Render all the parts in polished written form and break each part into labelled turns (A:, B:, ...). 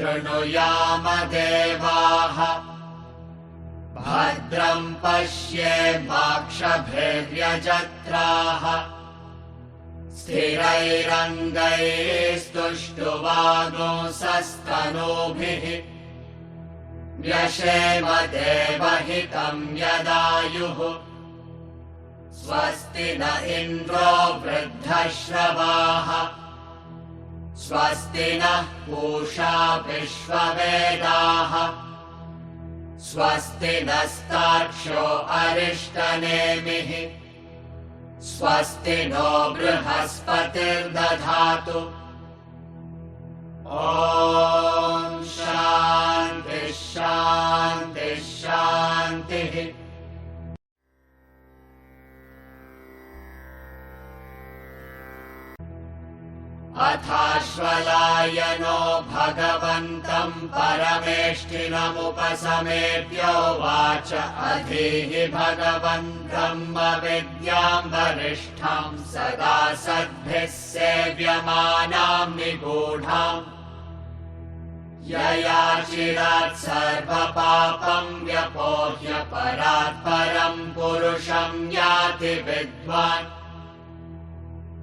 A: शृणुयाम देवाः भद्रं पश्येमाक्षभिर्यजत्राः स्थिरैरङ्गैस्तुष्टुवागुंसस्तनूभिः व्यशेम देवहितं यदायुः स्वस्ति न इन्द्रो वृद्धश्रवाः स्वस्ति नः पूषा विश्ववेदाः स्वस्ति नस्तार्क्ष्यो अरिष्टनेमिः स्वस्ति नो बृहस्पतिर्दधातु ॐ शान्ति शान्ति शान्तिः। अथाश्वलायनो भगवन्तं परमेष्ठिनमुपसमेत्योवाच अधीहि भगवन्तं विद्यां वरिष्ठां सदा सद्भिः सेव्यमानां निगूढाम् यया चिरात् सर्वपापं व्यपोह्य परात् परं पुरुषं याति विद्वान्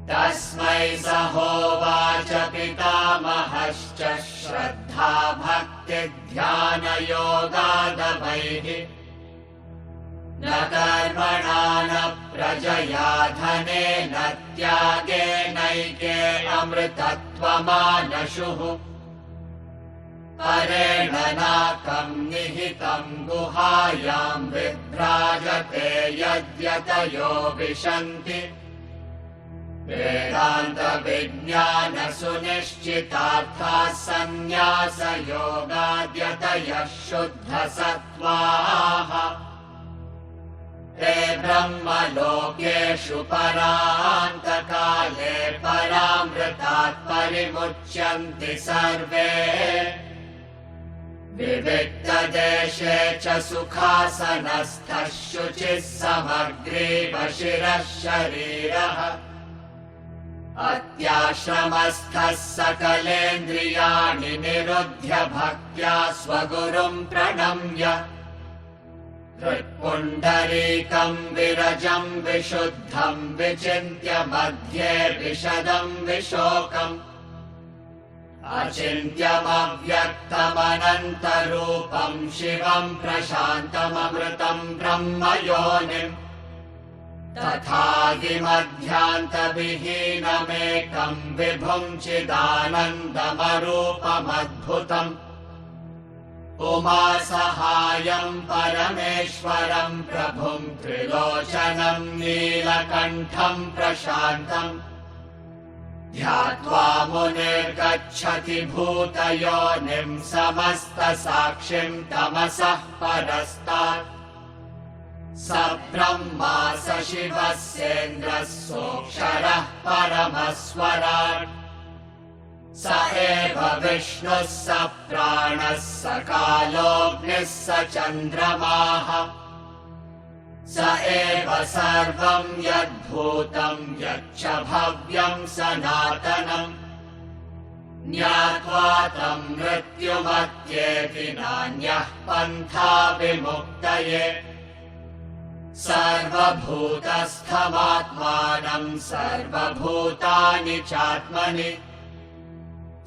A: तस्मै स होवाच पितामहश्च श्रद्धा भक्तिध्यानयोगादवैः न कर्मणा न प्रजया धनेन त्यागेनैके अमृतत्वमानशुः परेण नाकं निहितं गुहायां विभ्राजते यद्यतयो विशन्ति वेदान्त विज्ञान सुनिश्चितार्थाः सन्न्यासयोगाद्यतयः शुद्धसत्त्वाः ते ब्रह्मलोकेषु परान्तकाले परामृतात् परिमुच्यन्ति सर्वे विविक्तदेशे च सुखासनस्थः शुचिः समग्रीव शिरः शरीरः अत्याश्रमस्थः सकलेन्द्रियाणि निरुध्य भक्त्या स्वगुरुं प्रणम्य हृत्पुण्डरीकं विरजं विशुद्धं विचिन्त्य मध्ये विशदं विशोकम् अचिन्त्यमव्यक्तमनन्तरूपं शिवं प्रशान्तममृतं ब्रह्मयोनिम् तथादिमध्यान्तविहीनमेकं विभुं चिदानन्दमरूपमद्भुतम् उमासहायं परमेश्वरं प्रभुं त्रिलोचनं नीलकण्ठं प्रशान्तम् ध्यात्वा मुनिर्गच्छति भूतयोनिं समस्तसाक्षिं तमसः परस्तात् स ब्रह्मा स शिवस्येन्द्रः सोऽक्षरः परमस्वराट् स एव विष्णुः स प्राणः स कालोऽग्निः स चन्द्रमाः स एव सर्वं यद्भूतं यच्च भव्यं सनातनम् ज्ञात्वा तं मृत्युमत्येति नान्यः पन्था विमुक्तये सर्वभूतस्थमात्मानं सर्वभूतानि चात्मनि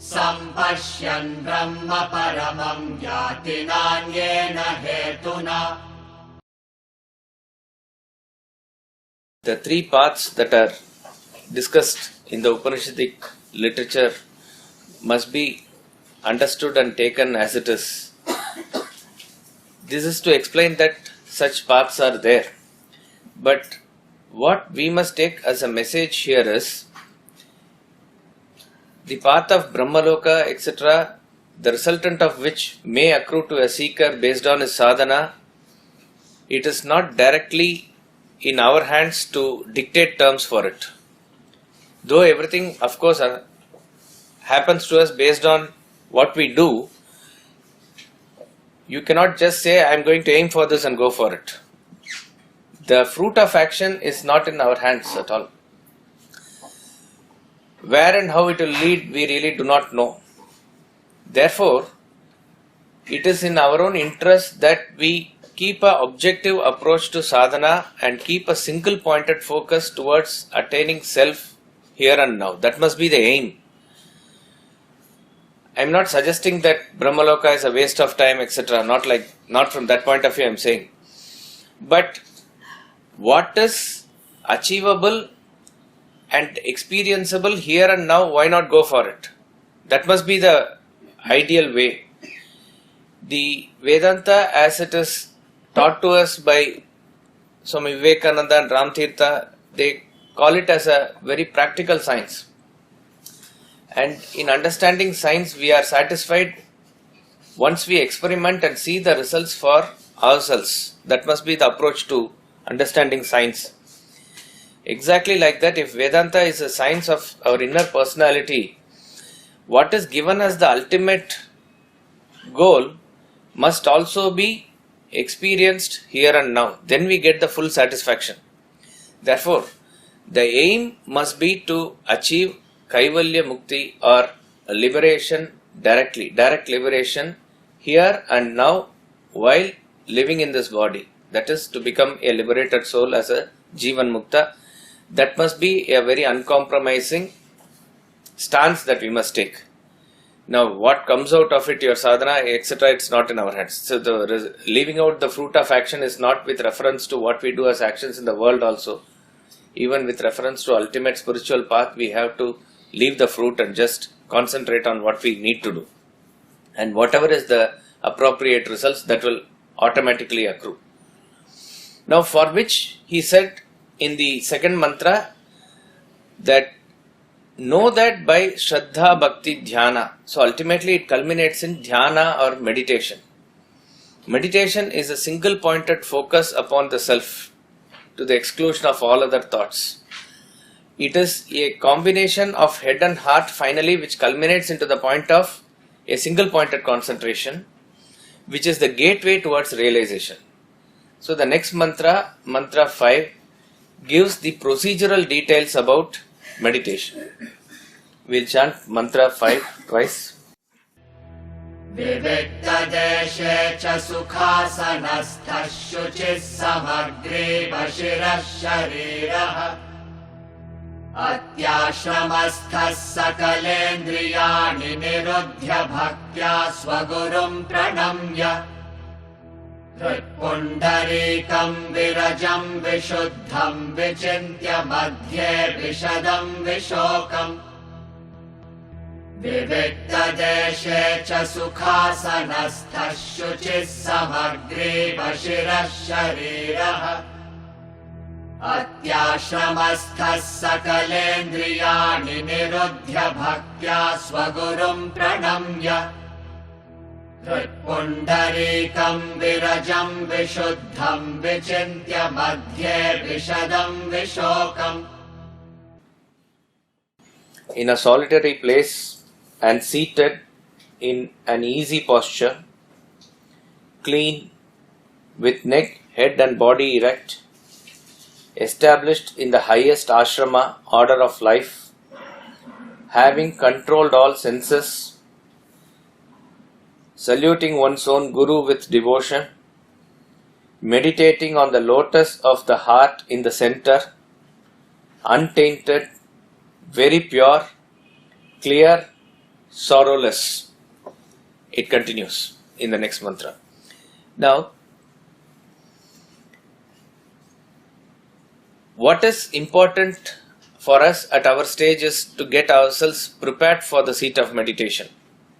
A: सम्पश्यन् ब्रह्म परमं याति नान्येन हेतुना।
B: The three paths that are discussed in the Upanishadic literature must be understood and taken as it is. This is to explain that such paths are there. But what we must take as a message here is the path of Brahmaloka, etc., the resultant of which may accrue to a seeker based on his sadhana. It is not directly in our hands to dictate terms for it. Though everything, of course, happens to us based on what we do, you cannot just say, I am going to aim for this and go for it. The fruit of action is not in our hands at all. Where and how it will lead, we really do not know. Therefore, it is in our own interest that we keep an objective approach to sadhana and keep a single pointed focus towards attaining self here and now. That must be the aim. I am not suggesting that Brahmaloka is a waste of time, etc. Not from that point of view I am saying. But what is achievable and experienceable here and now, why not go for it? That must be the ideal way. The Vedanta, as it is taught to us by Swami Vivekananda and Ramtirtha, they call it as a very practical science. And in understanding science, we are satisfied once we experiment and see the results for ourselves. That must be the approach to understanding science. Exactly like that, if Vedanta is a science of our inner personality, what is given as the ultimate goal must also be experienced here and now. Then we get the full satisfaction. Therefore, the aim must be to achieve Kaivalya Mukti or liberation directly, direct liberation here and now while living in this body. That is to become a liberated soul as a Jivan Mukta. That must be a very uncompromising stance that we must take. Now, what comes out of it, your sadhana, etc., it's not in our hands. So, leaving out the fruit of action is not with reference to what we do as actions in the world also. Even with reference to ultimate spiritual path, we have to leave the fruit and just concentrate on what we need to do. And whatever is the appropriate results, that will automatically accrue. Now, for which he said in the second mantra that know that by Shraddha Bhakti Dhyana. So ultimately it culminates in Dhyana or meditation. Meditation is a single pointed focus upon the self to the exclusion of all other thoughts. It is a combination of head and heart finally which culminates into the point of a single pointed concentration, which is the gateway towards realization. So the next mantra, mantra 5, gives the procedural details about meditation. We'll chant mantra 5 twice.
A: विविक्तदेशे च सुखासनस्थः शुचिः समग्रीव शिरः शरीरः अत्याश्रमस्थः सकलेन्द्रियाणि निरुध्य भक्त्या स्वगुरुं प्रणम्य हृत्पुण्डरीकं विरजं विशुद्धं विचिन्त्य मध्ये विशदं विशोकम् विविक्तदेशे च सुखासनस्थः शुचिः समग्रीव शिरः शरीरः अत्याश्रमस्थः सकलेन्द्रियाणि निरुध्य भक्त्या स्वगुरुं प्रणम्य हृत्पुण्डरीकं विरजं विशुद्धं विचिन्त्य मध्ये विशदं विशोकम्.
B: In a solitary place and seated in an easy posture, clean, with neck, head and body erect, established in the highest ashrama order of life, having controlled all senses, saluting one's own Guru with devotion, meditating on the lotus of the heart in the center, untainted, very pure, clear, sorrowless. It continues in the next mantra. Now, what is important for us at our stage is to get ourselves prepared for the seat of meditation.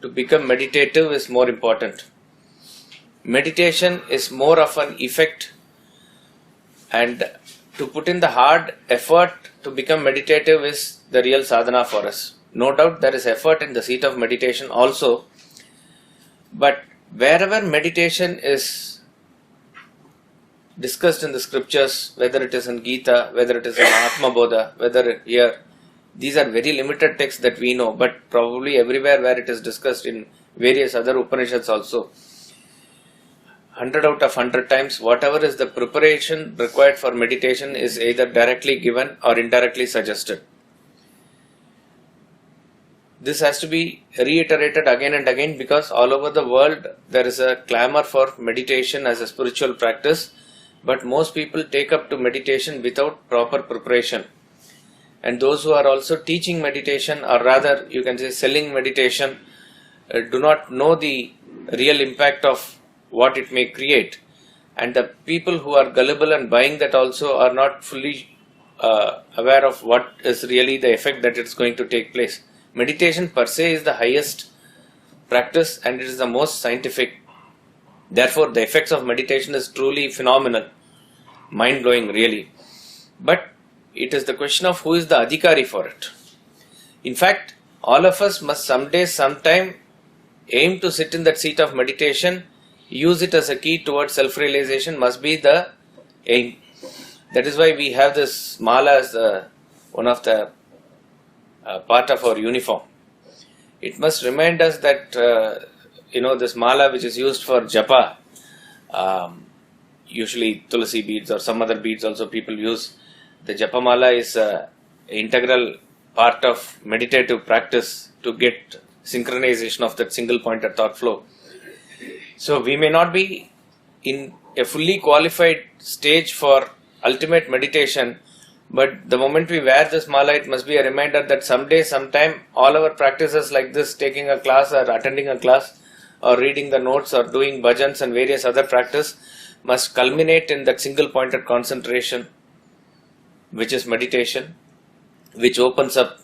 B: To become meditative is more important. Meditation is more of an effect, and to put in the hard effort to become meditative is the real sadhana for us. No doubt there is effort in the seat of meditation also, but wherever meditation is discussed in the scriptures, whether it is in Gita, whether it is in Atma Bodha, whether here, these are very limited texts that we know, but probably everywhere where it is discussed in various other Upanishads also, 100 out of 100 times, whatever is the preparation required for meditation is either directly given or indirectly suggested. this has to be reiterated again and again, because all over the world there is a clamor for meditation as a spiritual practice, but most people take up to meditation without proper preparation. And those who are also teaching meditation, or rather you can say selling meditation, do not know the real impact of what it may create. And the people who are gullible and buying that also are not fully aware of what is really the effect that it's going to take place. Meditation per se is the highest practice and it is the most scientific. Therefore, the effects of meditation is truly phenomenal, mind-blowing really. But it is the question of who is the adhikari for it. In fact, all of us must someday, sometime aim to sit in that seat of meditation, use it as a key towards self-realization must be the aim. That is why we have this mala as one of the part of our uniform. It must remind us that this mala which is used for japa, usually tulsi beads or some other beads also people use. The japa mala is an integral part of meditative practice to get synchronization of that single pointed thought flow. So we may not be in a fully qualified stage for ultimate meditation, but the moment we wear this mala, it must be a reminder that someday, sometime, all our practices like this, taking a class or attending a class or reading the notes or doing bhajans and various other practice must culminate in that single pointed concentration, which is meditation, which opens up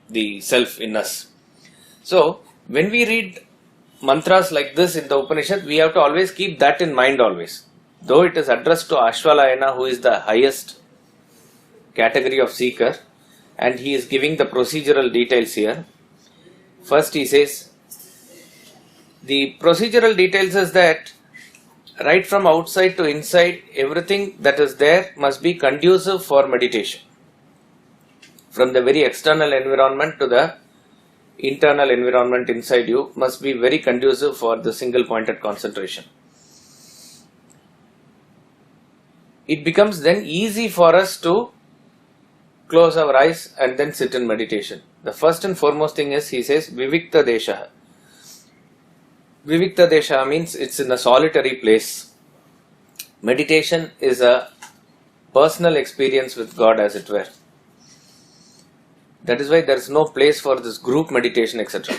B: the self in us. So, when we read mantras like this in the Upanishad, we have to always keep that in mind always. Though it is addressed to Ashvalayana, who is the highest category of seeker, and he is giving the procedural details here. First he says, the procedural details is that right from outside to inside, everything that is there must be conducive for meditation. From the very external environment to the internal environment inside you must be very conducive for the single pointed concentration. It becomes then easy for us to close our eyes and then sit in meditation. The first and foremost thing is, he says, Vivikta Desha. Vivikta Desha means it's in a solitary place. Meditation is a personal experience with God, as it were. That is why there is no place for this group meditation, etc.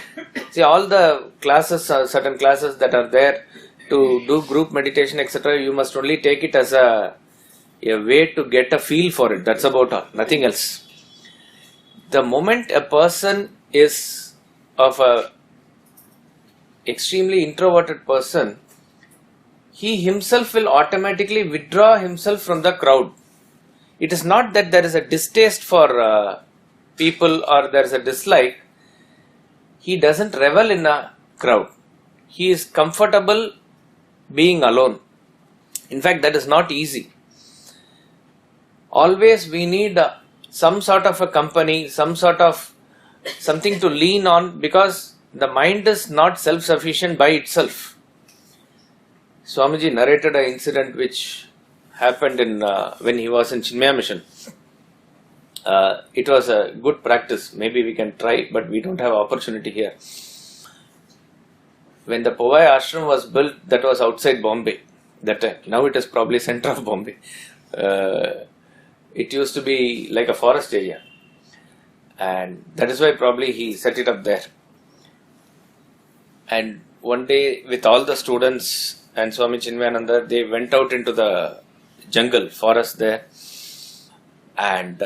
B: See, all the classes, certain classes that are there to do group meditation, etc., you must only take it as a way to get a feel for it. That's about all, nothing else. The moment a person is of a extremely introverted person, he himself will automatically withdraw himself from the crowd. It is not that there is a distaste for people or there is a dislike. He doesn't revel in a crowd. He is comfortable being alone. In fact, that is not easy. Always we need some sort of a company, something to lean on, because the mind is not self-sufficient by itself. Swamiji narrated an incident which happened when he was in Chinmaya Mission. It was a good practice. Maybe we can try, but we don't have opportunity here. When the Powai ashram was built, that was outside Bombay. That time. Now it is probably center of Bombay. It used to be like a forest area, and that is why probably he set it up there. And one day, with all the students and Swami Chinmayananda, they went out into the jungle, forest there, and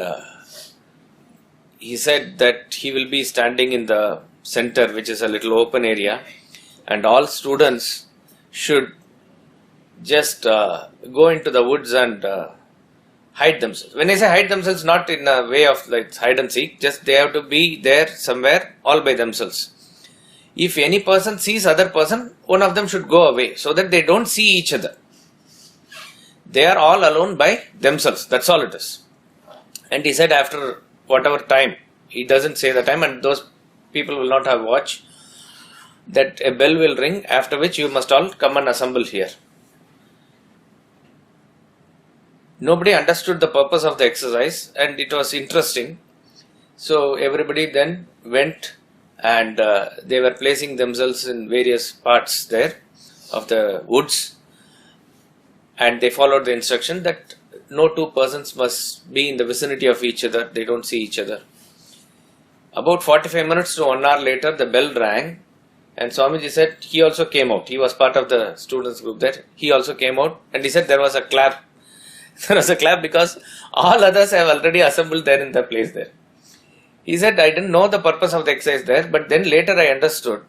B: he said that he will be standing in the center, which is a little open area, and all students should just go into the woods and hide themselves. When I say hide themselves, not in a way of like hide and seek, just they have to be there somewhere all by themselves. If any person sees other person, one of them should go away so that they don't see each other. They are all alone by themselves. That's all it is. And he said after whatever time, he doesn't say the time, and those people will not have watch, that a bell will ring, after which you must all come and assemble here. Nobody understood the purpose of the exercise, and it was interesting. So everybody then went and they were placing themselves in various parts there of the woods, and they followed the instruction that no two persons must be in the vicinity of each other, they don't see each other. About 45 minutes to 1 hour later, the bell rang, and Swamiji said he also came out. He was part of the students group there. He also came out, and he said there was a clap. There was a clap because all others have already assembled there in the place there. He said, I didn't know the purpose of the exercise there, but then later I understood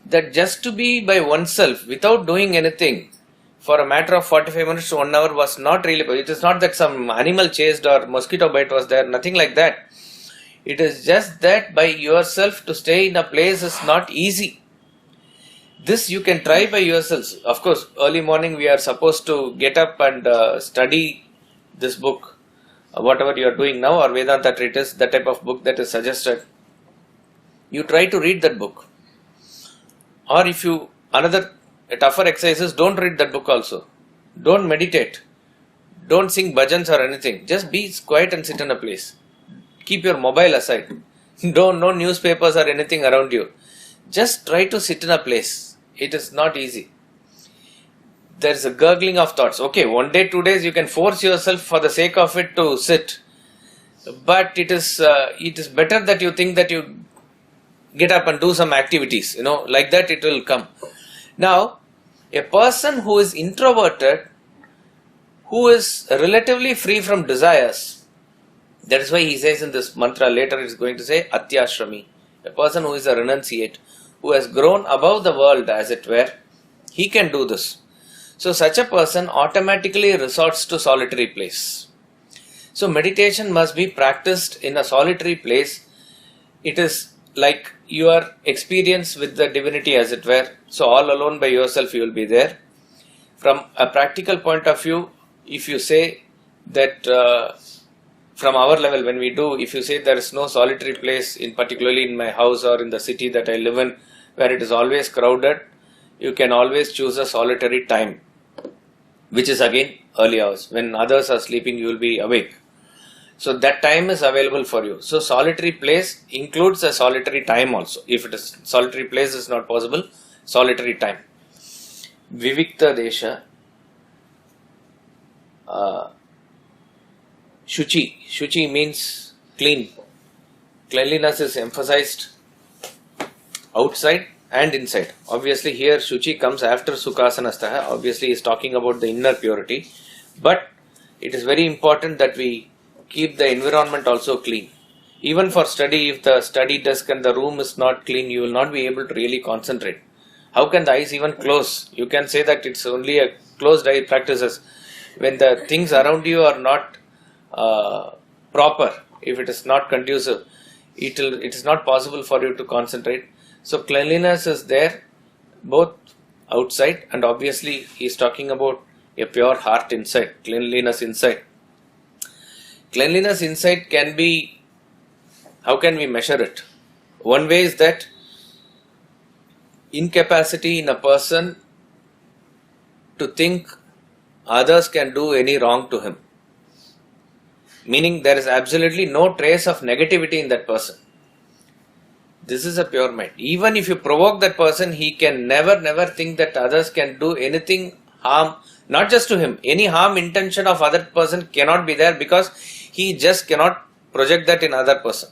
B: that just to be by oneself without doing anything for a matter of 45 minutes to 1 hour was not really, it is not that some animal chased or mosquito bite was there, nothing like that. It is just that by yourself to stay in a place is not easy. This you can try by yourselves. Of course, early morning we are supposed to get up and study this book, whatever you are doing now, or Vedanta treatise, the type of book that is suggested. You try to read that book. Or if you, another tougher exercises, don't read that book also. Don't meditate. Don't sing bhajans or anything. Just be quiet and sit in a place. Keep your mobile aside. No newspapers or anything around you. Just try to sit in a place. It is not easy. There is a gurgling of thoughts. Okay, 1 day, 2 days you can force yourself for the sake of it to sit. But it is better that you think that you get up and do some activities. Like that it will come. Now, a person who is introverted, who is relatively free from desires, that is why he says in this mantra, later he is going to say Atyashrami, a person who is a renunciate, who has grown above the world as it were, he can do this. So such a person automatically resorts to solitary place. So meditation must be practiced in a solitary place. It is like your experience with the divinity as it were. So all alone by yourself you will be there. From a practical point of view, if you say that from our level when we do, if you say there is no solitary place, particularly in my house or in the city that I live in, where it is always crowded, you can always choose a solitary time, which is again early hours. When others are sleeping, you will be awake. So that time is available for you. So solitary place includes a solitary time also. If it is solitary place is not possible, solitary time. Vivikta Desha. Shuchi. Shuchi means clean. Cleanliness is emphasized outside and inside. Obviously here Shuchi comes after Sukhasanastaha. Obviously he is talking about the inner purity. But it is very important that we keep the environment also clean. Even for study, if the study desk and the room is not clean, you will not be able to really concentrate. How can the eyes even close? You can say that it's only a closed eye practices. When the things around you are not proper, if it is not conducive, it is not possible for you to concentrate. So cleanliness is there both outside, and obviously he is talking about a pure heart inside, cleanliness inside. Cleanliness inside can be, how can we measure it? One way is that incapacity in a person to think others can do any wrong to him. Meaning there is absolutely no trace of negativity in that person. This is a pure mind. Even if you provoke that person, he can never think that others can do anything harm, not just to him. Any harm intention of other person cannot be there, because he just cannot project that in other person.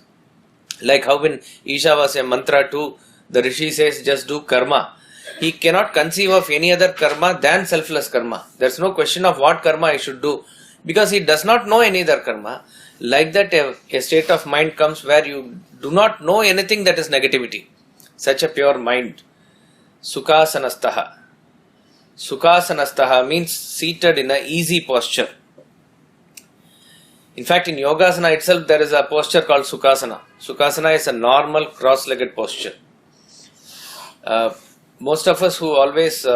B: Like how in Ishavasya mantra 2, the Rishi says just do karma. He cannot conceive of any other karma than selfless karma. There is no question of what karma I should do, because he does not know any other karma. Like that a state of mind comes where you do not know anything that is negativity. Such a pure mind. Sukhasanastaha. Sukhasanastaha means seated in an easy posture. In fact, in Yogasana itself there is a posture called Sukhasana. Sukhasana is a normal cross-legged posture. Most of us who always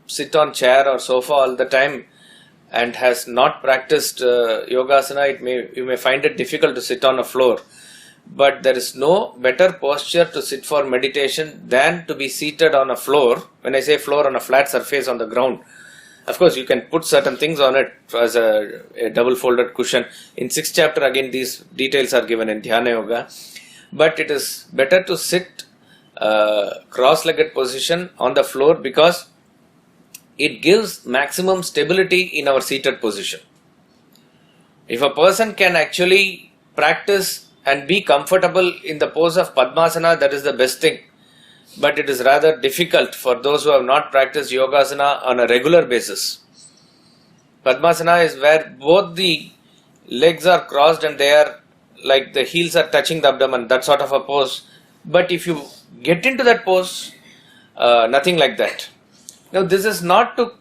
B: sit on chair or sofa all the time and has not practiced Yogasana, you may find it difficult to sit on a floor. But there is no better posture to sit for meditation than to be seated on a floor. When I say floor, on a flat surface on the ground. Of course, you can put certain things on it as a double folded cushion. In 6th chapter, again, these details are given in Dhyana Yoga. But it is better to sit cross-legged position on the floor because it gives maximum stability in our seated position. If a person can actually practice and be comfortable in the pose of Padmasana, that is the best thing. But it is rather difficult for those who have not practiced Yogasana on a regular basis. Padmasana is where both the legs are crossed and they are like the heels are touching the abdomen, that sort of a pose. But if you get into that pose, nothing like that. Now this is not to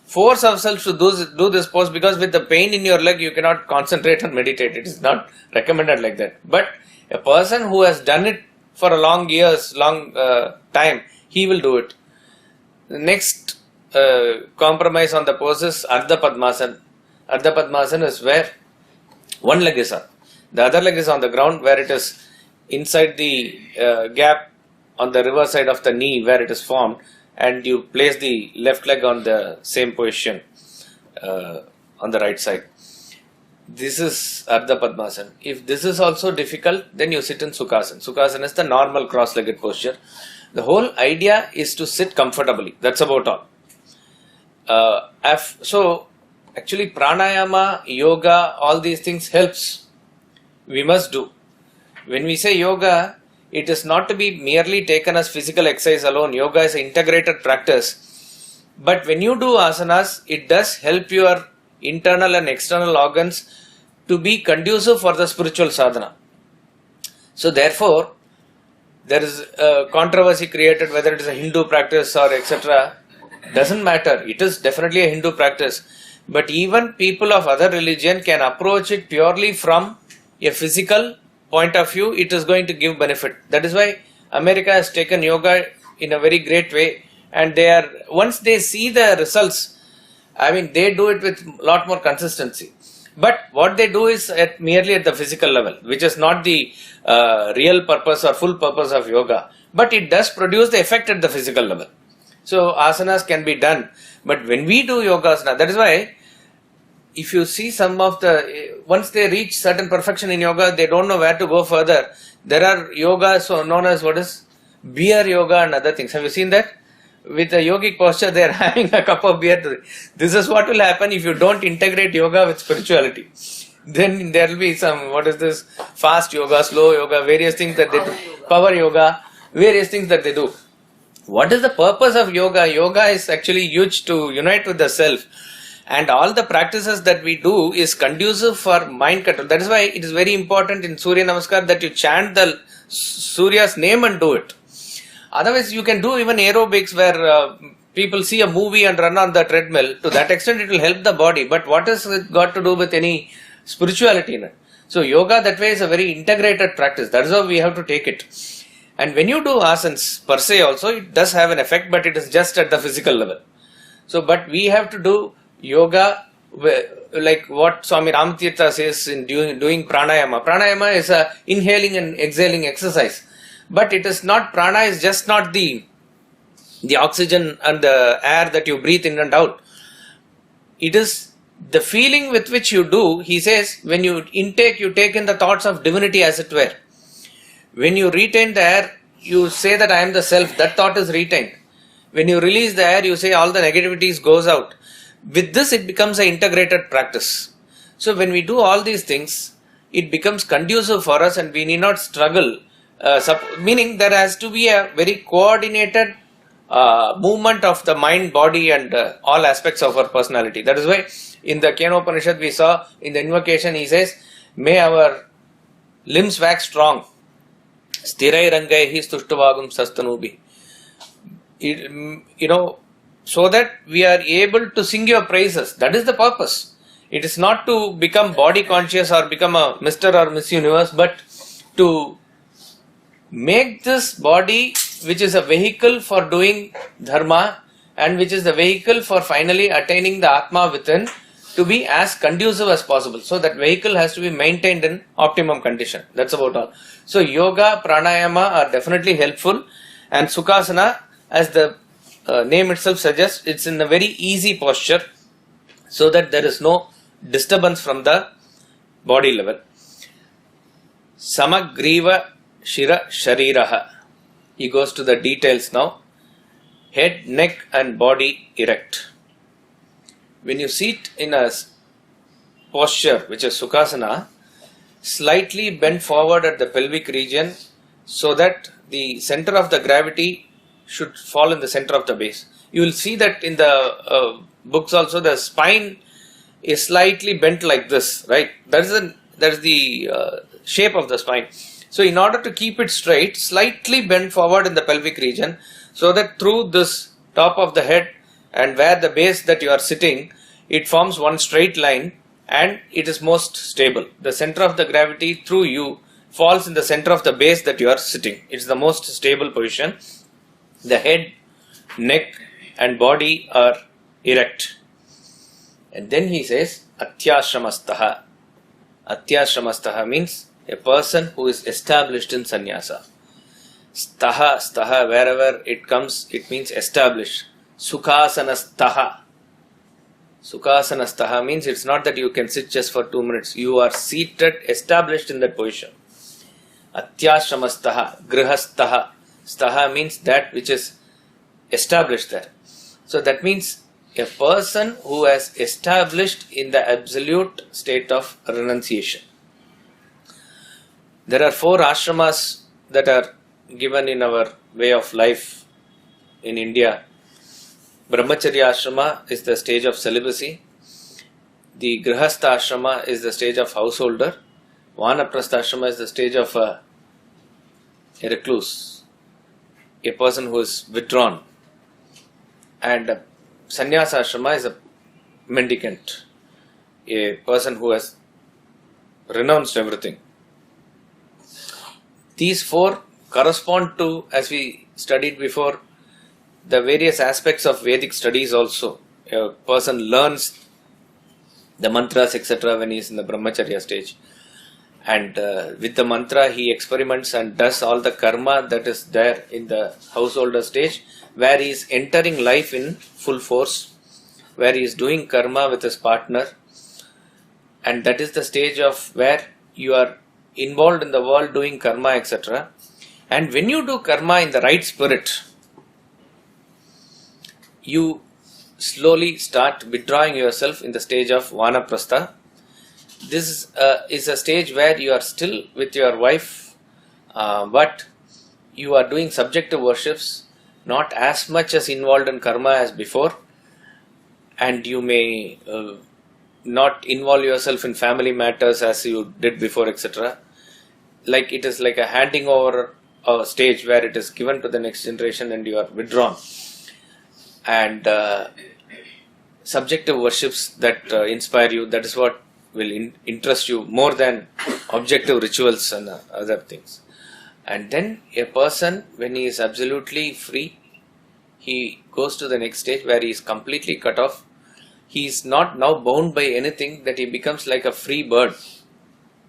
B: force ourselves to do this pose, because with the pain in your leg you cannot concentrate and meditate. It is not recommended like that. But a person who has done it for a long time, he will do it. The next compromise on the pose is Ardha Padmasana. Ardha Padmasana is where one leg is up, the other leg is on the ground, where it is inside the gap on the reverse side of the knee where it is formed, and you place the left leg on the same position on the right side. This is Ardha Padmasana. If this is also difficult, then you sit in Sukhasana. Sukhasana is the normal cross-legged posture. The whole idea is to sit comfortably. That's about all. So actually pranayama, yoga, all these things helps. We must do. When we say yoga, it is not to be merely taken as physical exercise alone. Yoga is an integrated practice. But when you do asanas, it does help your internal and external organs to be conducive for the spiritual sadhana. So therefore, there is a controversy created whether it is a Hindu practice or etc. Doesn't matter. It is definitely a Hindu practice. But even people of other religion can approach it purely from a physical point of view. It is going to give benefit. That is why America has taken yoga in a very great way. And once they see the results, they do it with a lot more consistency. But what they do is merely at the physical level, which is not the real purpose or full purpose of yoga. But it does produce the effect at the physical level. So asanas can be done. But when we do yogasana, that is why if you see some of once they reach certain perfection in yoga, they don't know where to go further. There are yogas known as beer yoga and other things. Have you seen that? With a yogic posture, they are having a cup of beer. This is what will happen if you don't integrate yoga with spirituality. Then there will be some, fast yoga, slow yoga, various things that they do. Power yoga, various things that they do. What is the purpose of yoga? Yoga is actually huge to unite with the self. And all the practices that we do is conducive for mind control. That is why it is very important in Surya Namaskar that you chant the Surya's name and do it. Otherwise, you can do even aerobics where people see a movie and run on the treadmill. To that extent, it will help the body. But what has it got to do with any spirituality in it? So, yoga that way is a very integrated practice. That is how we have to take it. And when you do asanas per se also, it does have an effect, but it is just at the physical level. So, but we have to do yoga like what Swami Ramatirtha says in doing pranayama. Pranayama is a inhaling and exhaling exercise. But it is not, prana is just not the oxygen and the air that you breathe in and out. It is the feeling with which you do. He says, when you intake, you take in the thoughts of divinity as it were. When you retain the air, you say that I am the self. That thought is retained. When you release the air, you say all the negativities goes out. With this, it becomes an integrated practice. So when we do all these things, it becomes conducive for us and we need not struggle. Meaning there has to be a very coordinated movement of the mind, body and all aspects of our personality. That is why in the Kenopanishad we saw in the invocation he says, may our limbs wax strong. Stirai rangaihi stuštavagum sastanubi. So that we are able to sing your praises. That is the purpose. It is not to become body conscious or become a Mr. or Miss Universe, but to make this body, which is a vehicle for doing dharma and which is the vehicle for finally attaining the Atma within, to be as conducive as possible. So that vehicle has to be maintained in optimum condition. That's about all. So yoga, pranayama are definitely helpful, and sukhasana as the name itself suggests, it's in a very easy posture so that there is no disturbance from the body level. Samagriva Shira Shariraha. He goes to the details now. Head, neck and body erect. When you sit in a posture which is Sukhasana, slightly bend forward at the pelvic region so that the center of the gravity should fall in the center of the base. You will see that in the books also, the spine is slightly bent like this, right? That is the shape of the spine. So in order to keep it straight, slightly bend forward in the pelvic region so that through this top of the head and where the base that you are sitting, it forms one straight line and it is most stable. The center of the gravity through you falls in the center of the base that you are sitting. It's the most stable position. The head, neck and body are erect. And then he says, Atyashramastaha. Atyashramastaha means a person who is established in sannyasa. Staha, wherever it comes, it means established. Sukhasanastaha. Sukhasanastaha means it's not that you can sit just for 2 minutes. You are seated, established in that position. Atyashramastaha, grihastaha. Staha means that which is established there. So that means a person who has established in the absolute state of renunciation. There are 4 ashramas that are given in our way of life in India. Brahmacharya ashrama is the stage of celibacy. The Grihastha ashrama is the stage of householder. Vanaprastha ashrama is the stage of a recluse, a person who is withdrawn. And Sannyasa ashrama is a mendicant, a person who has renounced everything. These 4 correspond to, as we studied before, the various aspects of Vedic studies also. A person learns the mantras etc. when he is in the Brahmacharya stage. And with the mantra he experiments and does all the karma that is there in the householder stage, where he is entering life in full force, where he is doing karma with his partner. And that is the stage of where you are involved in the world doing karma etc. And when you do karma in the right spirit, you slowly start withdrawing yourself in the stage of Vanaprastha. This is a stage where you are still with your wife, but you are doing subjective worships, not as much as involved in karma as before, and you may not involve yourself in family matters as you did before etc. Like it is like a handing over a stage where it is given to the next generation and you are withdrawn. And subjective worships that inspire you, that is what will interest you more than objective rituals and other things. And then a person, when he is absolutely free, he goes to the next stage where he is completely cut off. He is not now bound by anything, that he becomes like a free bird.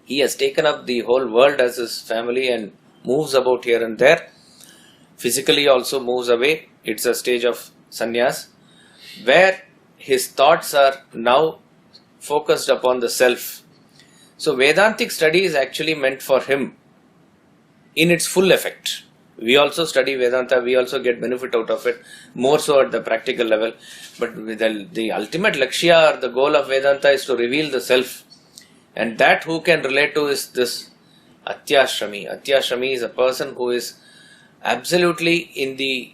B: He has taken up the whole world as his family and moves about here and there. Physically also moves away. It's a stage of sannyas where his thoughts are now focused upon the self. So Vedantic study is actually meant for him in its full effect. We also study Vedanta, we also get benefit out of it, more so at the practical level. But the ultimate lakshya or the goal of Vedanta is to reveal the self. And that who can relate to is this Atyashrami. Atyashrami is a person who is absolutely in the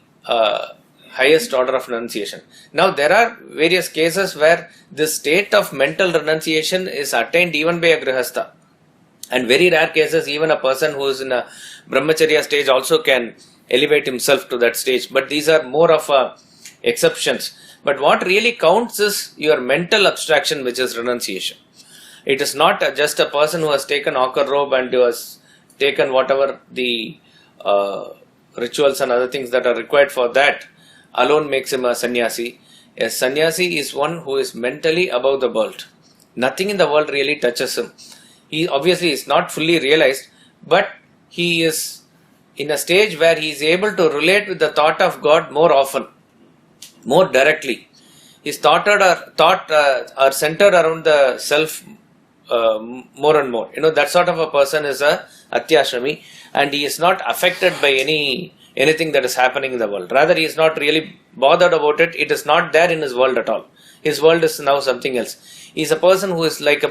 B: highest order of renunciation. Now there are various cases where this state of mental renunciation is attained even by a Grihastha. And very rare cases, even a person who is in a Brahmacharya stage also can elevate himself to that stage. But these are more of exceptions. But what really counts is your mental abstraction, which is renunciation. It is not just a person who has taken ochre robe and who has taken whatever the rituals and other things that are required for that alone makes him a sannyasi. A sannyasi is one who is mentally above the world. Nothing in the world really touches him. He obviously is not fully realized, but he is in a stage where he is able to relate with the thought of God more often. more directly. His thought are centered around the self more and more. That sort of a person is a Atyashrami, and he is not affected by anything that is happening in the world. Rather, he is not really bothered about it. It is not there in his world at all. His world is now something else. He is a person who is like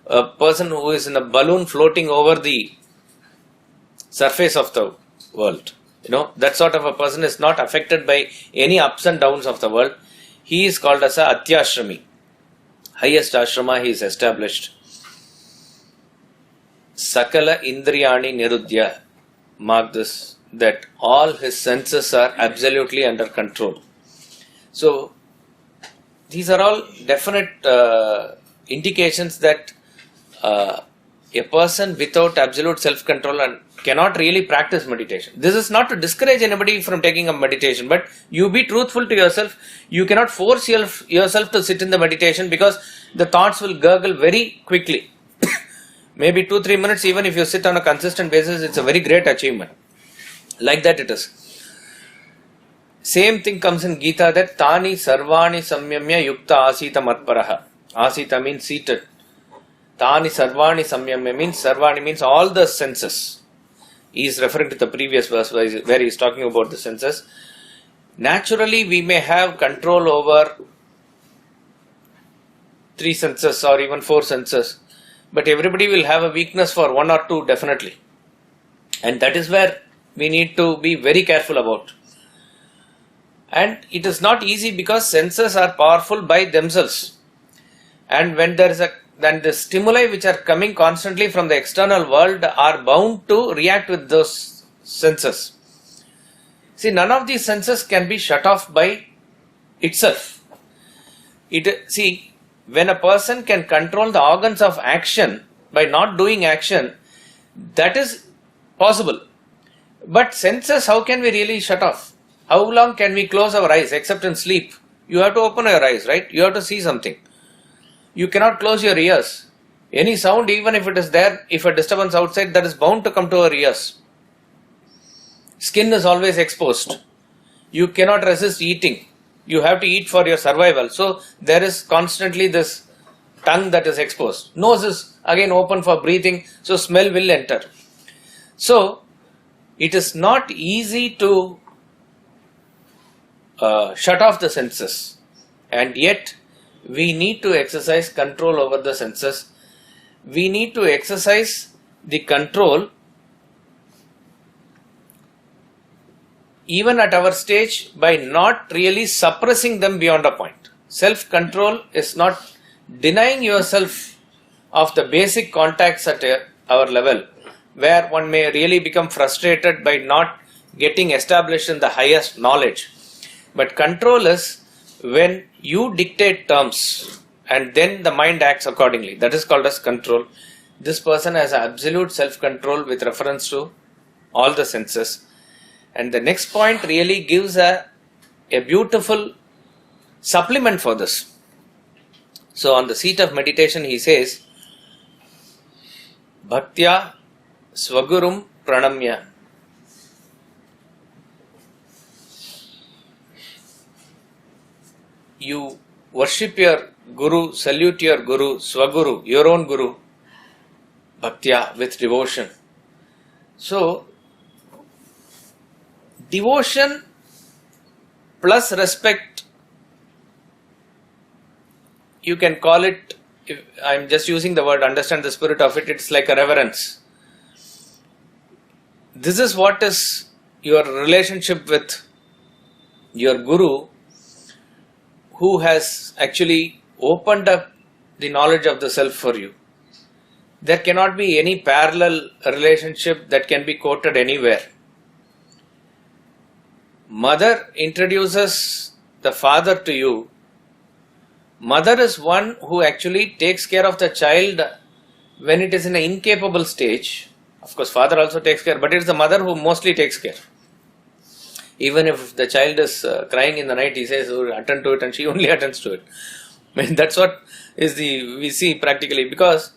B: a person who is in a balloon floating over the surface of the world. That sort of a person is not affected by any ups and downs of the world. He is called as a Atyashrami. Highest ashrama he is established. Sakala Indriyani Nirudhya. Mark this, that all his senses are absolutely under control. So, these are all definite indications that a person without absolute self-control and cannot really practice meditation. This is not to discourage anybody from taking a meditation, but you be truthful to yourself. You cannot force yourself to sit in the meditation, because the thoughts will gurgle very quickly. Maybe 2-3 minutes, even if you sit on a consistent basis, it's a very great achievement. Like that it is. Same thing comes in Gita, that Tani Sarvani Samyamya Yukta Asita Matparaha. Asita means seated. Tani Sarvani Samyamya means, Sarvani means all the senses. He is referring to the previous verse where he is talking about the senses. Naturally, we may have control over 3 senses or even 4 senses, but everybody will have a weakness for 1 or 2 definitely. And that is where we need to be very careful about. And it is not easy, because senses are powerful by themselves. And when there is then the stimuli which are coming constantly from the external world are bound to react with those senses. See, none of these senses can be shut off by itself. See, when a person can control the organs of action by not doing action, that is possible. But senses, how can we really shut off? How long can we close our eyes except in sleep? You have to open your eyes, right? You have to see something. You cannot close your ears. Any sound, even if it is there, if a disturbance outside, that is bound to come to our ears. Skin is always exposed. You cannot resist eating. You have to eat for your survival. So there is constantly this tongue that is exposed. Nose is again open for breathing, so smell will enter. So it is not easy to shut off the senses, and yet we need to exercise control over the senses. We need to exercise the control even at our stage by not really suppressing them beyond a point. Self-control is not denying yourself of the basic contacts at our level, where one may really become frustrated by not getting established in the highest knowledge. But control is when you dictate terms and then the mind acts accordingly. That is called as control. This person has absolute self-control with reference to all the senses. And the next point really gives a beautiful supplement for this. So on the seat of meditation he says, Bhaktya Swagurum Pranamya. You worship your Guru, salute your Guru, Swaguru, your own Guru, Bhaktya, with devotion. So, devotion plus respect, you can call it, if I'm just using the word, understand the spirit of it, it's like a reverence. This is what is your relationship with your Guru, who has actually opened up the knowledge of the self for you. There cannot be any parallel relationship that can be quoted anywhere. Mother introduces the father to you. Mother is one who actually takes care of the child when it is in an incapable stage. Of course, father also takes care, but it is the mother who mostly takes care. Even if the child is crying in the night, he says, oh, attend to it, and she only attends to it. I mean, that's what is we see practically, because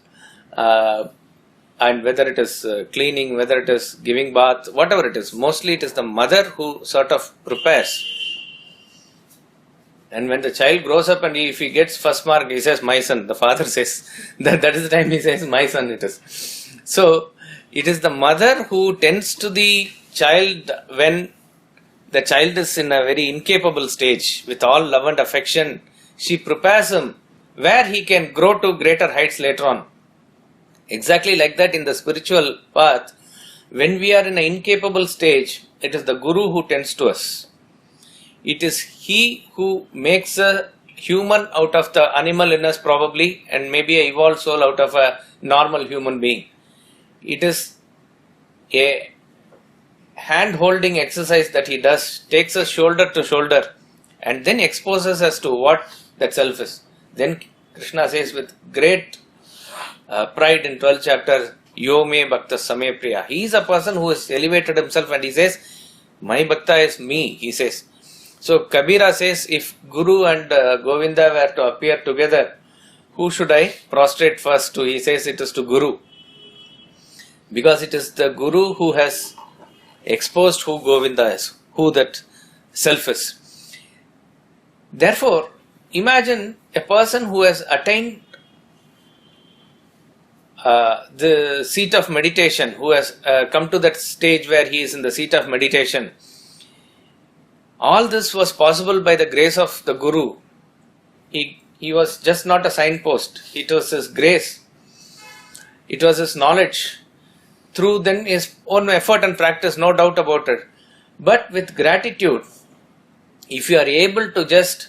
B: and whether it is cleaning, whether it is giving bath, whatever it is, mostly it is the mother who sort of prepares. And when the child grows up and if he gets first mark, he says, my son. The father says, that is the time he says, my son it is. So, it is the mother who tends to the child when the child is in a very incapable stage. With all love and affection, she prepares him where he can grow to greater heights later on. Exactly like that in the spiritual path, when we are in an incapable stage, it is the Guru who tends to us. It is he who makes a human out of the animal in us probably, and maybe an evolved soul out of a normal human being. It is a hand-holding exercise that he does, takes us shoulder to shoulder and then exposes us to what that self is. Then Krishna says with great pride in 12th chapter, Yo me bhakta same priya. He is a person who has elevated himself and he says, my bhakta is me, he says. So Kabira says, if Guru and Govinda were to appear together, who should I prostrate first to? He says it is to Guru. Because it is the Guru who has exposed who Govinda is, who that self is. Therefore, imagine a person who has attained the seat of meditation, who has come to that stage where he is in the seat of meditation. All this was possible by the grace of the Guru. He was just not a signpost. It was his grace. It was his knowledge. Through then his own effort and practice, no doubt about it. But with gratitude, if you are able to just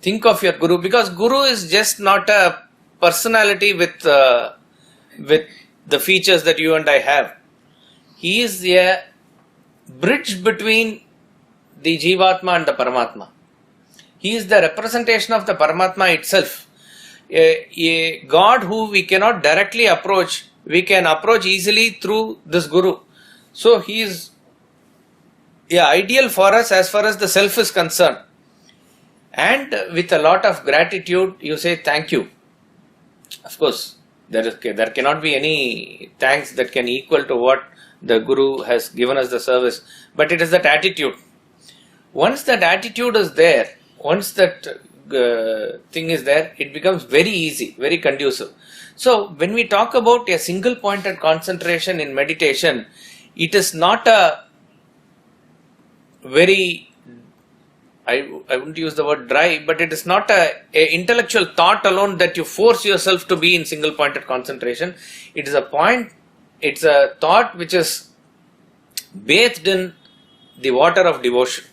B: think of your Guru, because Guru is just not a personality with the features that you and I have. He is a bridge between the Jivatma and the Paramatma. He is the representation of the Paramatma itself. A God who we cannot directly approach, we can approach easily through this Guru. So he is ideal for us as far as the self is concerned. And with a lot of gratitude, you say thank you. Of course, there cannot be any thanks that can equal to what the Guru has given us the service. But it is that attitude. Once that attitude is there, once that thing is there, it becomes very easy, very conducive. So, when we talk about a single pointed concentration in meditation, it is not a very, I wouldn't use the word dry, but it is not a intellectual thought alone that you force yourself to be in single pointed concentration. It is it's a thought which is bathed in the water of devotion.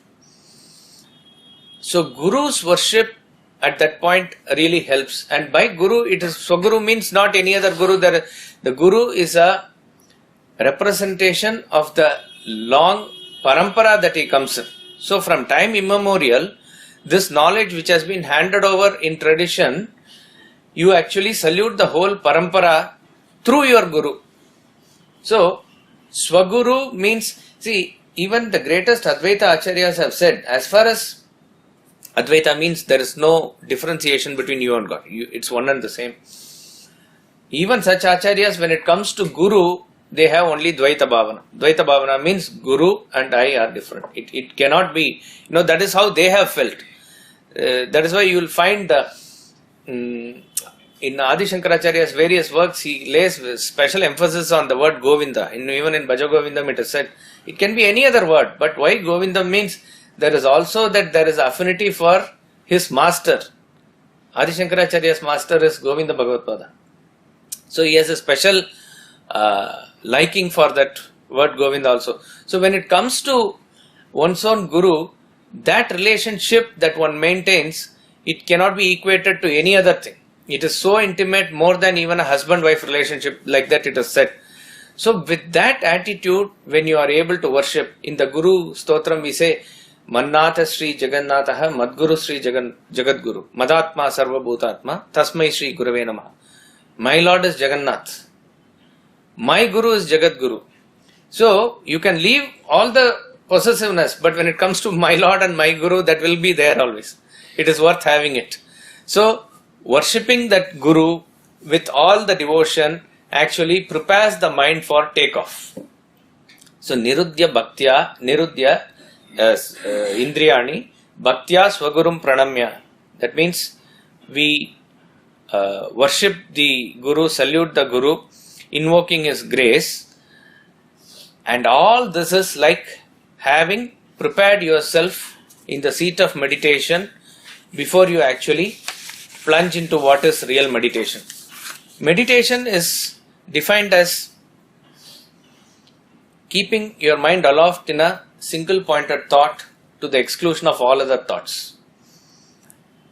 B: So Guru's worship at that point really helps. And by Guru, it is Swaguru means not any other Guru. The Guru is a representation of the long parampara that he comes in. So from time immemorial, this knowledge which has been handed over in tradition, you actually salute the whole parampara through your Guru. So, Swaguru means, see, even the greatest Advaita Acharyas have said, as far as Advaita means there is no differentiation between you and God. It's one and the same. Even such Acharyas, when it comes to Guru, they have only Dvaita Bhavana. Dvaita Bhavana means Guru and I are different. It cannot be. That is how they have felt. That is why you will find in Adi Shankaracharya's various works, he lays special emphasis on the word Govinda. Even in Bhaja Govindam it is said, it can be any other word, but why Govindam means there is also that there is affinity for his master. Adi Shankaracharya's master is Govinda Bhagavatpada. So he has a special liking for that word Govinda also. So when it comes to one's own Guru, that relationship that one maintains, it cannot be equated to any other thing. It is so intimate, more than even a husband-wife relationship, like that it is said. So with that attitude, when you are able to worship, in the Guru Stotram we say, Mannatha Sri Jagannatha Madguru Sri Jagadguru Madatma Sarva Bhutatma Tasmai Sri Gurave Namaha. My Lord is Jagannath. My Guru is Jagadguru. So you can leave all the possessiveness, but when it comes to my Lord and my Guru, that will be there always. It is worth having it. So worshipping that Guru with all the devotion actually prepares the mind for takeoff. So Nirudya Bhaktya, Nirudya Indriyani, Bhaktya Swagurum Pranamya. That means we worship the Guru, salute the Guru, invoking his grace. And all this is like having prepared yourself in the seat of meditation before you actually plunge into what is real meditation. Meditation is defined as keeping your mind aloft in a single pointed thought to the exclusion of all other thoughts.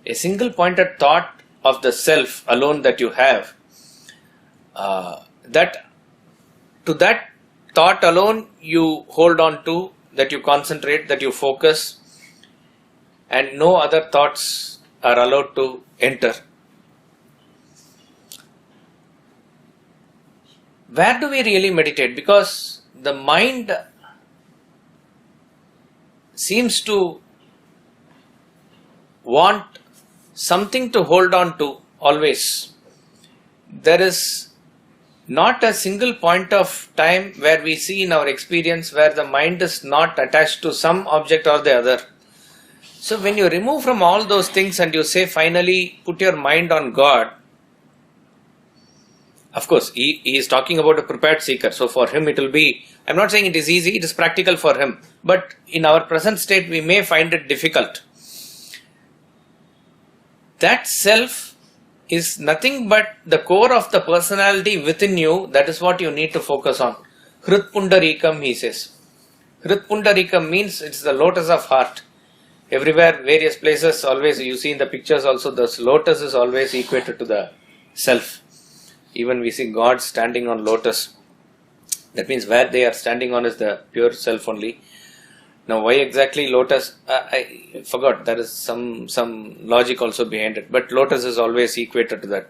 B: A single pointed thought of the self alone that you have, that thought alone you hold on to, that you concentrate, that you focus, and no other thoughts are allowed to enter. Where do we really meditate? Because the mind seems to want something to hold on to always. There is not a single point of time where we see in our experience where the mind is not attached to some object or the other. So when you remove from all those things and you say finally put your mind on God, of course he is talking about a prepared seeker, so for him it will be, I'm not saying it is easy, it is practical for him, but in our present state we may find it difficult. That self is nothing but the core of the personality within you. That is what you need to focus on. Hrit Pundarikam, he says. Hrit Pundarikam means it's the lotus of heart. Everywhere, various places, always you see in the pictures also, the lotus is always equated to the self. Even we see God standing on lotus. That means where they are standing on is the pure self only. Now why exactly lotus? I forgot. There is some logic also behind it. But lotus is always equated to that.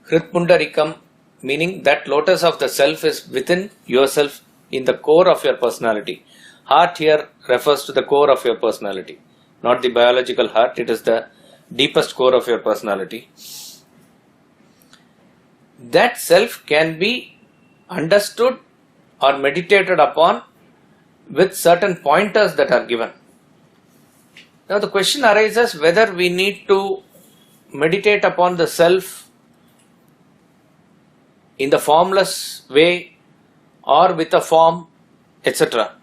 B: Hrit Pundarikam, meaning that lotus of the self is within yourself in the core of your personality. Heart here refers to the core of your personality. Not the biological heart. It is the deepest core of your personality. That self can be understood or meditated upon with certain pointers that are given. Now the question arises whether we need to meditate upon the self in the formless way or with a form, etc.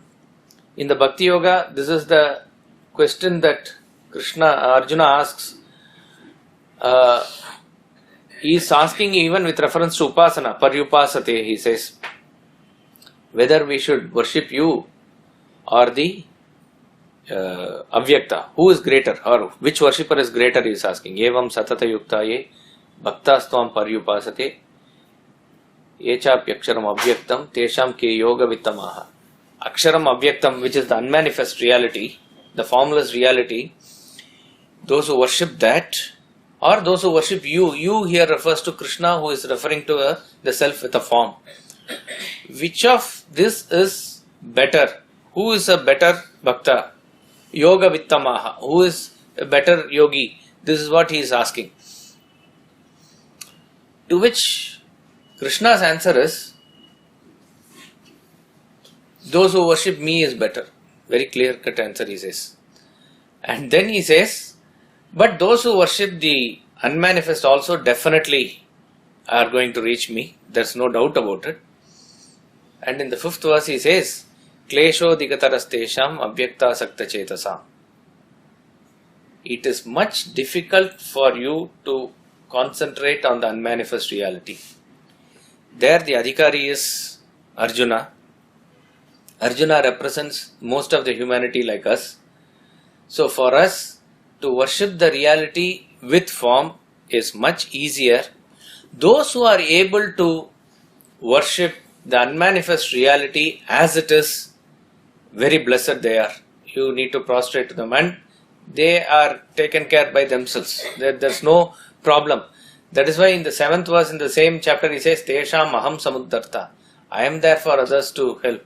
B: In the Bhakti Yoga, this is the question that Arjuna asks. He is asking even with reference to Upasana, Paryupasate, he says, whether we should worship you or the Avyakta. Who is greater, or which worshipper is greater, he is asking. Evam satata yuktaye bhaktastvam paryupasate echapyaksharam avyaktam tesham ke yoga vittamaha. Aksharam avyaktam, which is the unmanifest reality, the formless reality, those who worship that, or those who worship you. You here refers to Krishna, who is referring to the self with a form. Which of this is better? Who is a better bhakta? Yoga vittamaha. Who is a better yogi? This is what he is asking. To which Krishna's answer is, those who worship me is better. Very clear cut answer he says. And then he says, but those who worship the unmanifest also definitely are going to reach me. There's no doubt about it. And in the 5th verse he says, Klesho digatarastesham avyakta sakta chetasam. It is much difficult for you to concentrate on the unmanifest reality. There the adhikari is Arjuna. Arjuna represents most of the humanity like us. So for us to worship the reality with form is much easier. Those who are able to worship the unmanifest reality as it is, very blessed they are. You need to prostrate to them and they are taken care by themselves. There's no problem. That is why in the 7th verse in the same chapter he says, Tesham aham samuddarta. I am there for others to help.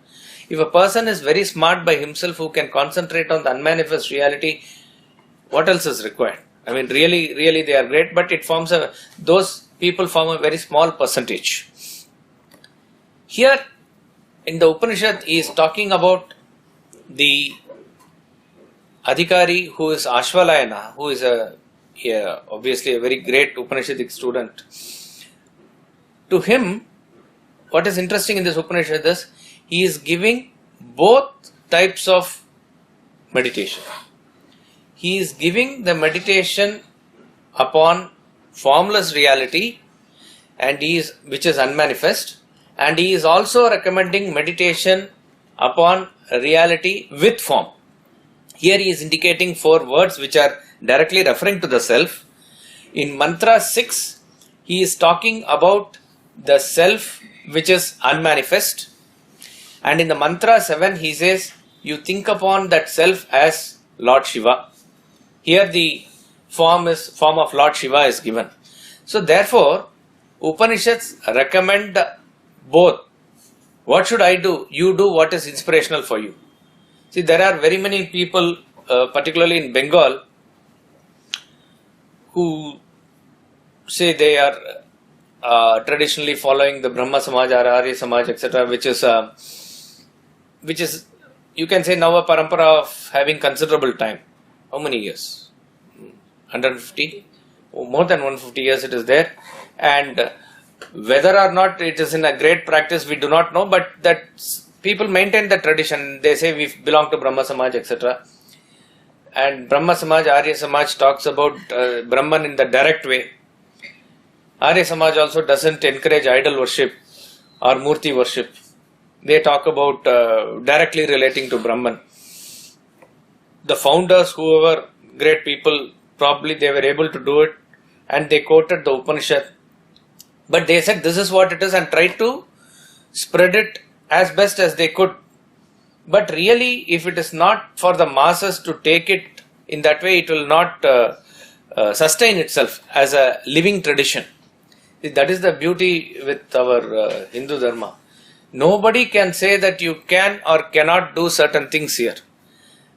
B: If a person is very smart by himself who can concentrate on the unmanifest reality, what else is required? I mean, really they are great, but those people form a very small percentage. Here in the Upanishad he is talking about the Adhikari, who is Ashvalayana, who is obviously a very great Upanishadic student, to him, what is interesting in this Upanishad is, he is giving both types of meditation. He is giving the meditation upon formless reality, and which is unmanifest, and he is also recommending meditation upon reality with form. Here he is indicating 4 words which are directly referring to the self. In mantra 6, he is talking about the self which is unmanifest, and in the mantra 7 he says, you think upon that self as Lord Shiva. Here the form of Lord Shiva is given. So therefore, Upanishads recommend both. What should I do? You do what is inspirational for you. See, there are very many people, particularly in Bengal, who say they are traditionally following the Brahma Samaj or Arya Samaj, etc., which is, you can say, now a parampara of having considerable time. How many years? 150? More than 150 years it is there. And whether or not it is in a great practice, we do not know, but that people maintain the tradition. They say we belong to Brahma Samaj, etc. And Brahma Samaj, Arya Samaj talks about Brahman in the direct way. Arya Samaj also doesn't encourage idol worship or Murti worship. They talk about directly relating to Brahman. The founders, whoever, great people, probably they were able to do it, and they quoted the Upanishad. But they said this is what it is and tried to spread it as best as they could. But really, if it is not for the masses to take it in that way, it will not sustain itself as a living tradition. That is the beauty with our Hindu Dharma. Nobody can say that you can or cannot do certain things here.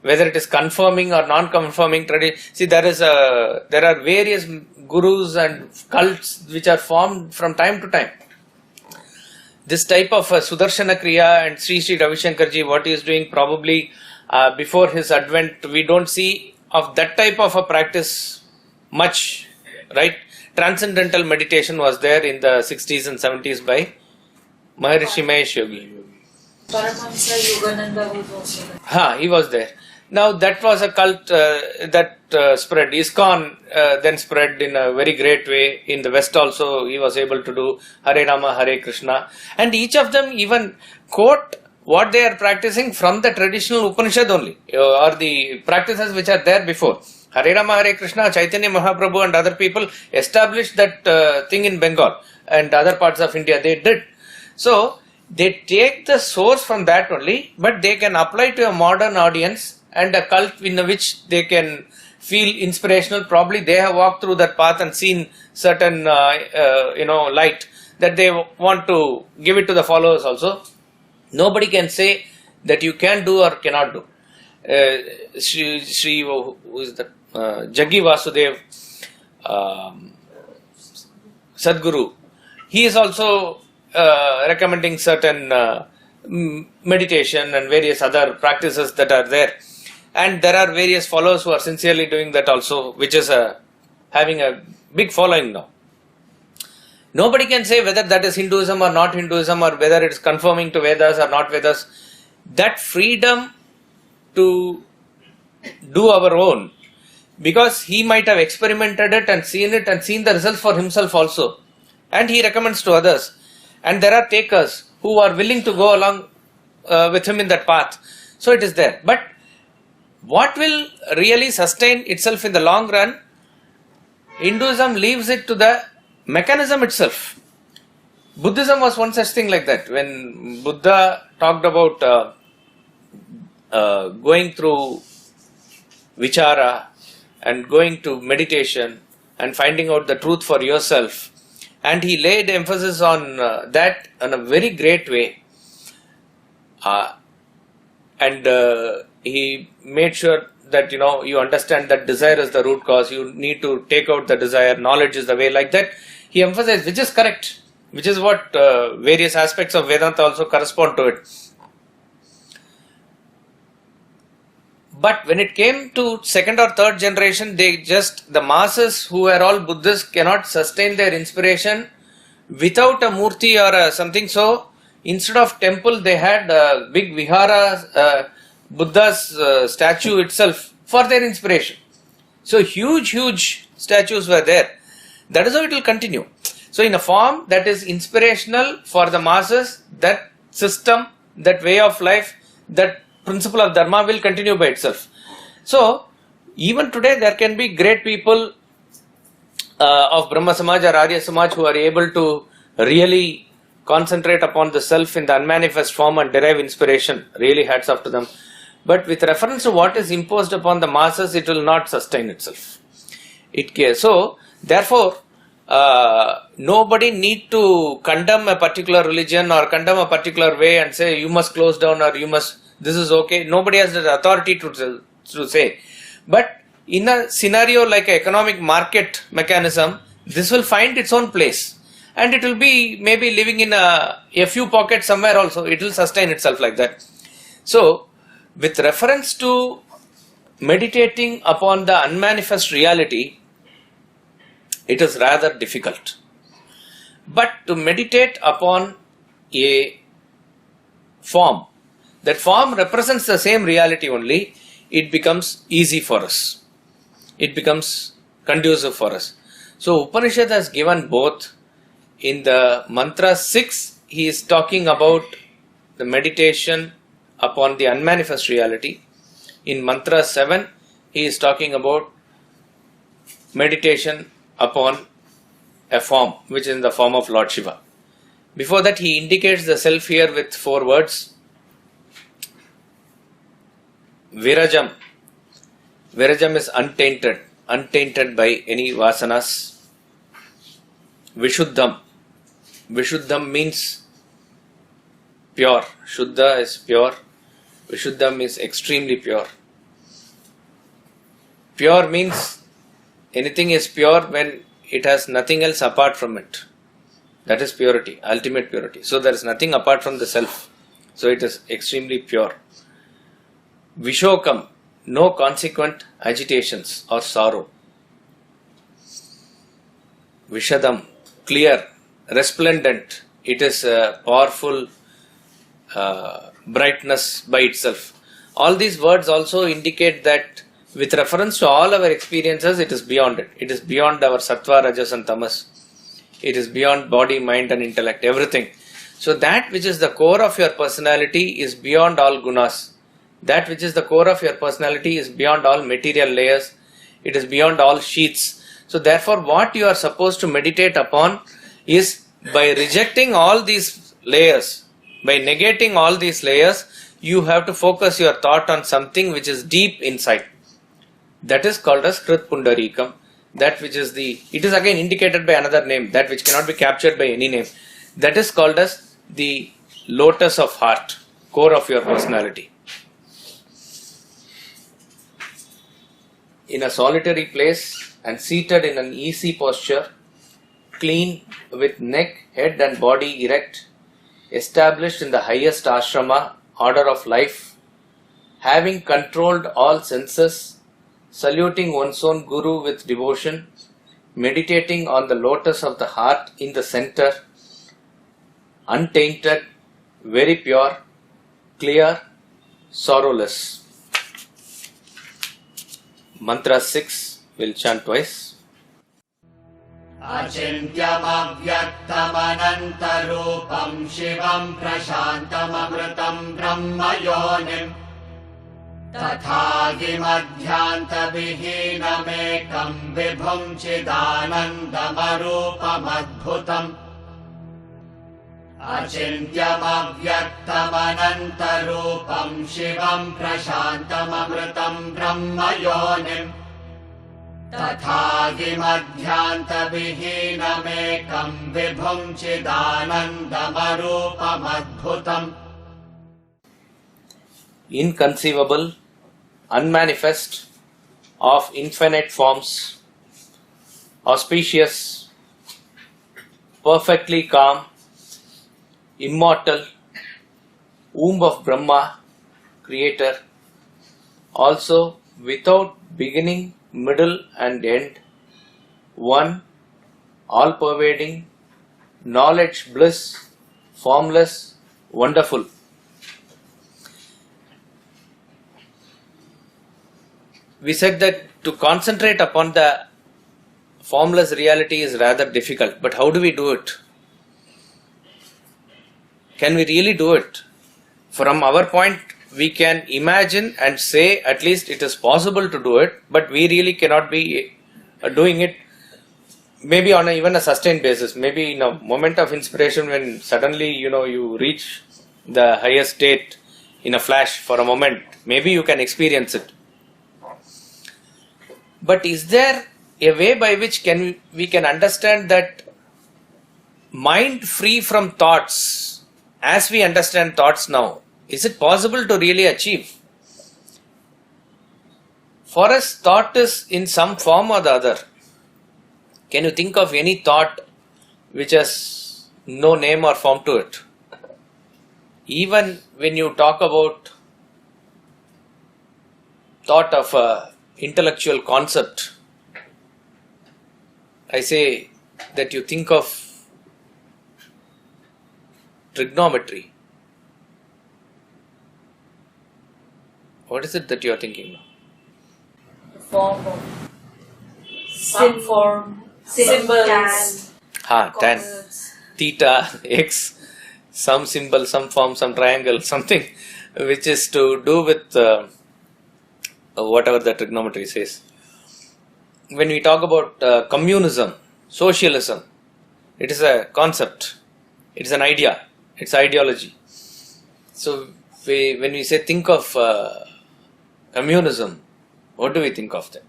B: Whether it is confirming or non-confirming tradition. See, there are various gurus and cults which are formed from time to time. This type of Sudarshana Kriya and Sri Ravi Shankarji, what he is doing probably before his advent, we don't see of that type of a practice much, right? Transcendental meditation was there in the 60s and 70s by Maharishi Mahesh Yogi.
C: Paramahamsa Yogananda was also there.
B: He was there. Now that was a cult that spread. ISKCON then spread in a very great way. In the West also he was able to do Hare Rama, Hare Krishna. And each of them even quote what they are practicing from the traditional Upanishad only, or the practices which are there before. Hare Rama, Hare Krishna, Chaitanya Mahaprabhu and other people established that thing in Bengal and other parts of India. They did. So they take the source from that only, but they can apply to a modern audience and a cult in which they can feel inspirational. Probably they have walked through that path and seen certain light that they want to give it to the followers also. Nobody can say that you can do or cannot do. Who is that? Jaggi Vasudev, Sadguru, he is also recommending certain meditation and various other practices that are there. And there are various followers who are sincerely doing that also, which is having a big following now. Nobody can say whether that is Hinduism or not Hinduism, or whether it is conforming to Vedas or not Vedas. That freedom to do our own, because he might have experimented it and seen the results for himself also, and he recommends to others, and there are takers who are willing to go along with him in that path. So it is there. But what will really sustain itself in the long run? Hinduism leaves it to the mechanism itself. Buddhism was one such thing like that. When Buddha talked about going through vichara and going to meditation and finding out the truth for yourself, and he laid emphasis on that in a very great way, and he made sure that you understand that desire is the root cause. You need to take out the desire. Knowledge is the way. Like that, he emphasized, which is correct, which is what various aspects of Vedanta also correspond to it. But when it came to second or third generation, the masses who were all Buddhists cannot sustain their inspiration without a murti or something. So instead of temple, they had a big vihara, Buddha's statue itself for their inspiration. So huge statues were there. That is how it will continue. So in a form that is inspirational for the masses, that system, that way of life, that principle of dharma will continue by itself. So even today there can be great people of Brahma Samaj or Arya Samaj who are able to really concentrate upon the self in the unmanifest form and derive inspiration. Really hats off to them. But with reference to what is imposed upon the masses, it will not sustain itself. So therefore, nobody need to condemn a particular religion or condemn a particular way and say you must close down or this is okay. Nobody has the authority to say. But in a scenario like an economic market mechanism, this will find its own place. And it will be maybe living in a few pockets somewhere also. It will sustain itself like that. So, with reference to meditating upon the unmanifest reality, it is rather difficult. But to meditate upon a form, that form represents the same reality only, it becomes easy for us. It becomes conducive for us. So Upanishad has given both. In the mantra 6, he is talking about the meditation upon the unmanifest reality. In mantra 7, he is talking about meditation upon a form, which is in the form of Lord Shiva. Before that, he indicates the self here with 4 words. Virajam. Virajam is untainted by any vasanas. Vishuddham. Vishuddham means pure. Shuddha is pure. Vishuddham is extremely pure. Pure means anything is pure when it has nothing else apart from it. That is purity, ultimate purity. So there is nothing apart from the self. So it is extremely pure. Vishokam, no consequent agitations or sorrow. Vishadam, clear, resplendent. It is a powerful brightness by itself. All these words also indicate that with reference to all our experiences, it is beyond it. It is beyond our sattva, rajas and tamas. It is beyond body, mind and intellect, everything. So that which is the core of your personality is beyond all gunas. That which is the core of your personality is beyond all material layers. It is beyond all sheaths. So therefore what you are supposed to meditate upon is by rejecting all these layers, by negating all these layers, you have to focus your thought on something which is deep inside. That is called as Krit Pundarikam. That which is it is again indicated by another name, that which cannot be captured by any name. That is called as the lotus of heart, core of your personality. In a solitary place and seated in an easy posture, clean with neck, head and body erect, established in the highest ashrama, order of life, having controlled all senses, saluting one's own guru with devotion, meditating on the lotus of the heart in the center, untainted, very pure, clear, sorrowless. Mantra 6, we'll chant twice.
A: Achintyamavyaktamanantarupam Shivam Prashantamamritam Brahmayonim Tathagimadhyantavihinamekam Vibhum Chidanandamarupam Achintyamavyaktamanantarupam Shivam Prashantamamritam Brahmayonim Tathagimadhyantavihinamekam Vibhum Chidanandamarupam
B: Inconceivable, unmanifest, of infinite forms, auspicious, perfectly calm, immortal, womb of Brahma, creator, also without beginning, middle and end, one, all pervading, knowledge, bliss, formless, wonderful. We said that to concentrate upon the formless reality is rather difficult, but how do we do it? Can we really do it? From our point, we can imagine and say at least it is possible to do it, but we really cannot be doing it maybe on even a sustained basis. Maybe in a moment of inspiration when suddenly you reach the highest state in a flash for a moment, maybe you can experience it. But is there a way by which we can understand that mind free from thoughts, as we understand thoughts now, is it possible to really achieve? For us, thought is in some form or the other. Can you think of any thought which has no name or form to it? Even when you talk about thought of a intellectual concept, I say that you think of trigonometry. What is it that you are thinking now?
C: The form of some form, symbols,
B: Tan,
C: chords.
B: theta, x, some symbol, some form, some triangle, something which is to do with whatever the trigonometry says. When we talk about communism, socialism, it is a concept, it is an idea, it's ideology. So when we say think of communism, what do we think of that?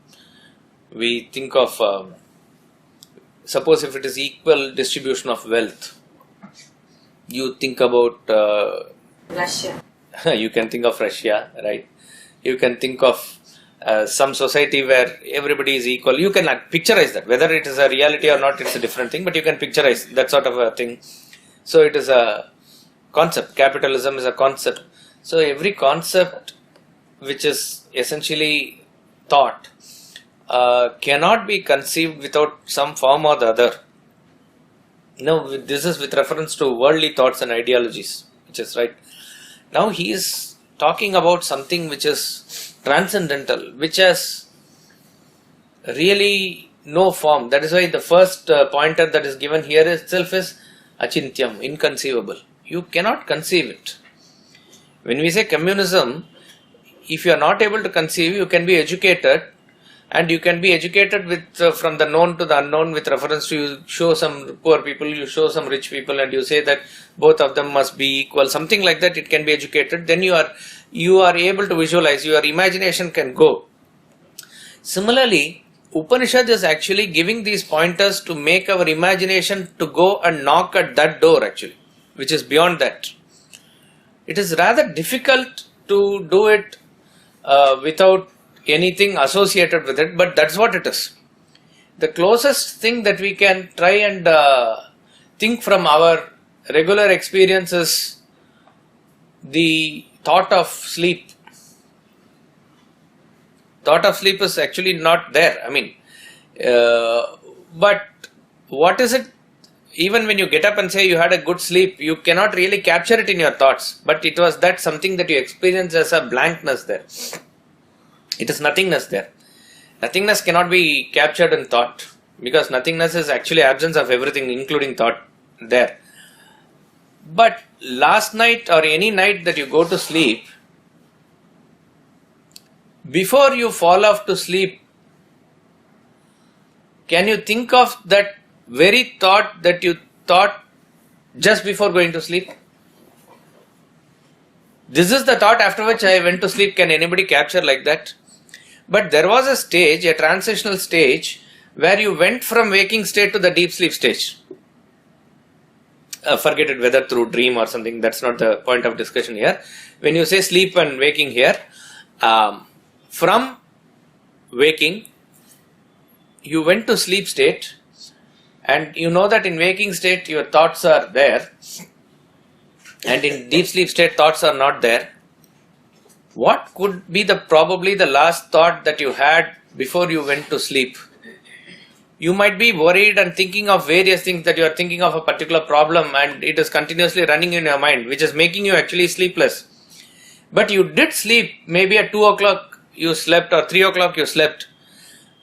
B: We think of, suppose if it is equal distribution of wealth, you think about
C: Russia.
B: you can think of Russia, right? You can think of some society where everybody is equal. You can picturize that. Whether it is a reality or not, it's a different thing, but you can picturize that sort of a thing. So it is a concept. Capitalism is a concept. So every concept which is essentially thought cannot be conceived without some form or the other. No, this is with reference to worldly thoughts and ideologies, which is right. Now he is talking about something which is transcendental, which has really no form. That is why the first pointer that is given here itself is achintyam, inconceivable. You cannot conceive it. When we say communism, if you are not able to conceive, you can be educated, and you can be educated with from the known to the unknown with reference to you show some poor people, you show some rich people, and you say that both of them must be equal, something like that. It can be educated. Then you are able to visualize. Your imagination can go. Similarly, Upanishad is actually giving these pointers to make our imagination to go and knock at that door actually, which is beyond that. It is rather difficult to do it without anything associated with it, but that's what it is. The closest thing that we can try and think from our regular experience is the thought of sleep. Thought of sleep is actually not there. I mean, but what is it? Even when you get up and say you had a good sleep, you cannot really capture it in your thoughts. But it was that something that you experience as a blankness there. It is nothingness there. Nothingness cannot be captured in thought, because nothingness is actually absence of everything, including thought there. But last night or any night that you go to sleep, before you fall off to sleep, can you think of that very thought that you thought just before going to sleep? This is the thought after which I went to sleep. Can anybody capture like that? But there was a stage, a transitional stage, where you went from waking state to the deep sleep stage. Forget it, whether through dream or something, that's not the point of discussion here. When you say sleep and waking here, from waking, you went to sleep state, and you know that in waking state your thoughts are there, and in deep sleep state thoughts are not there. what could be probably the last thought that you had before you went to sleep? You might be worried and thinking of various things, that you are thinking of a particular problem and it is continuously running in your mind, which is making you actually sleepless. But you did sleep, maybe at 2 o'clock you slept or 3 o'clock you slept.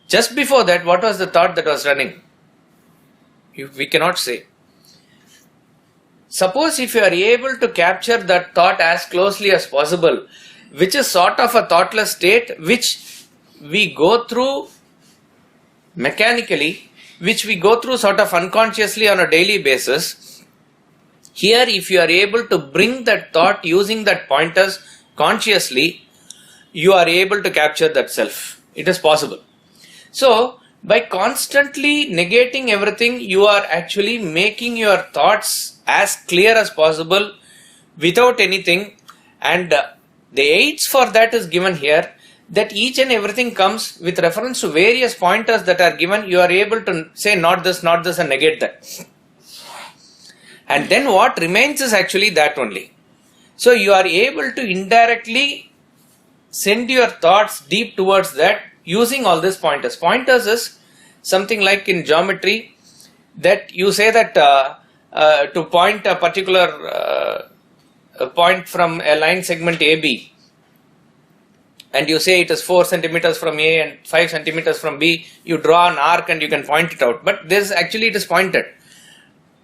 B: Just before that, what was the thought that was running? We cannot say. Suppose if you are able to capture that thought as closely as possible, which is sort of a thoughtless state which we go through mechanically, which we go through sort of unconsciously on a daily basis. Here, if you are able to bring that thought using that pointers consciously, you are able to capture that self. It is possible. So, by constantly negating everything, you are actually making your thoughts as clear as possible without anything, and the aids for that is given here, that each and everything comes with reference to various pointers that are given. You are able to say not this and negate that. And then what remains is actually that only. So you are able to indirectly send your thoughts deep towards that using all these pointers. Pointers is something like in geometry that you say that to point a particular point from a line segment AB, and you say it is 4 centimeters from A and 5 centimeters from B, you draw an arc and you can point it out. But this actually it is pointed.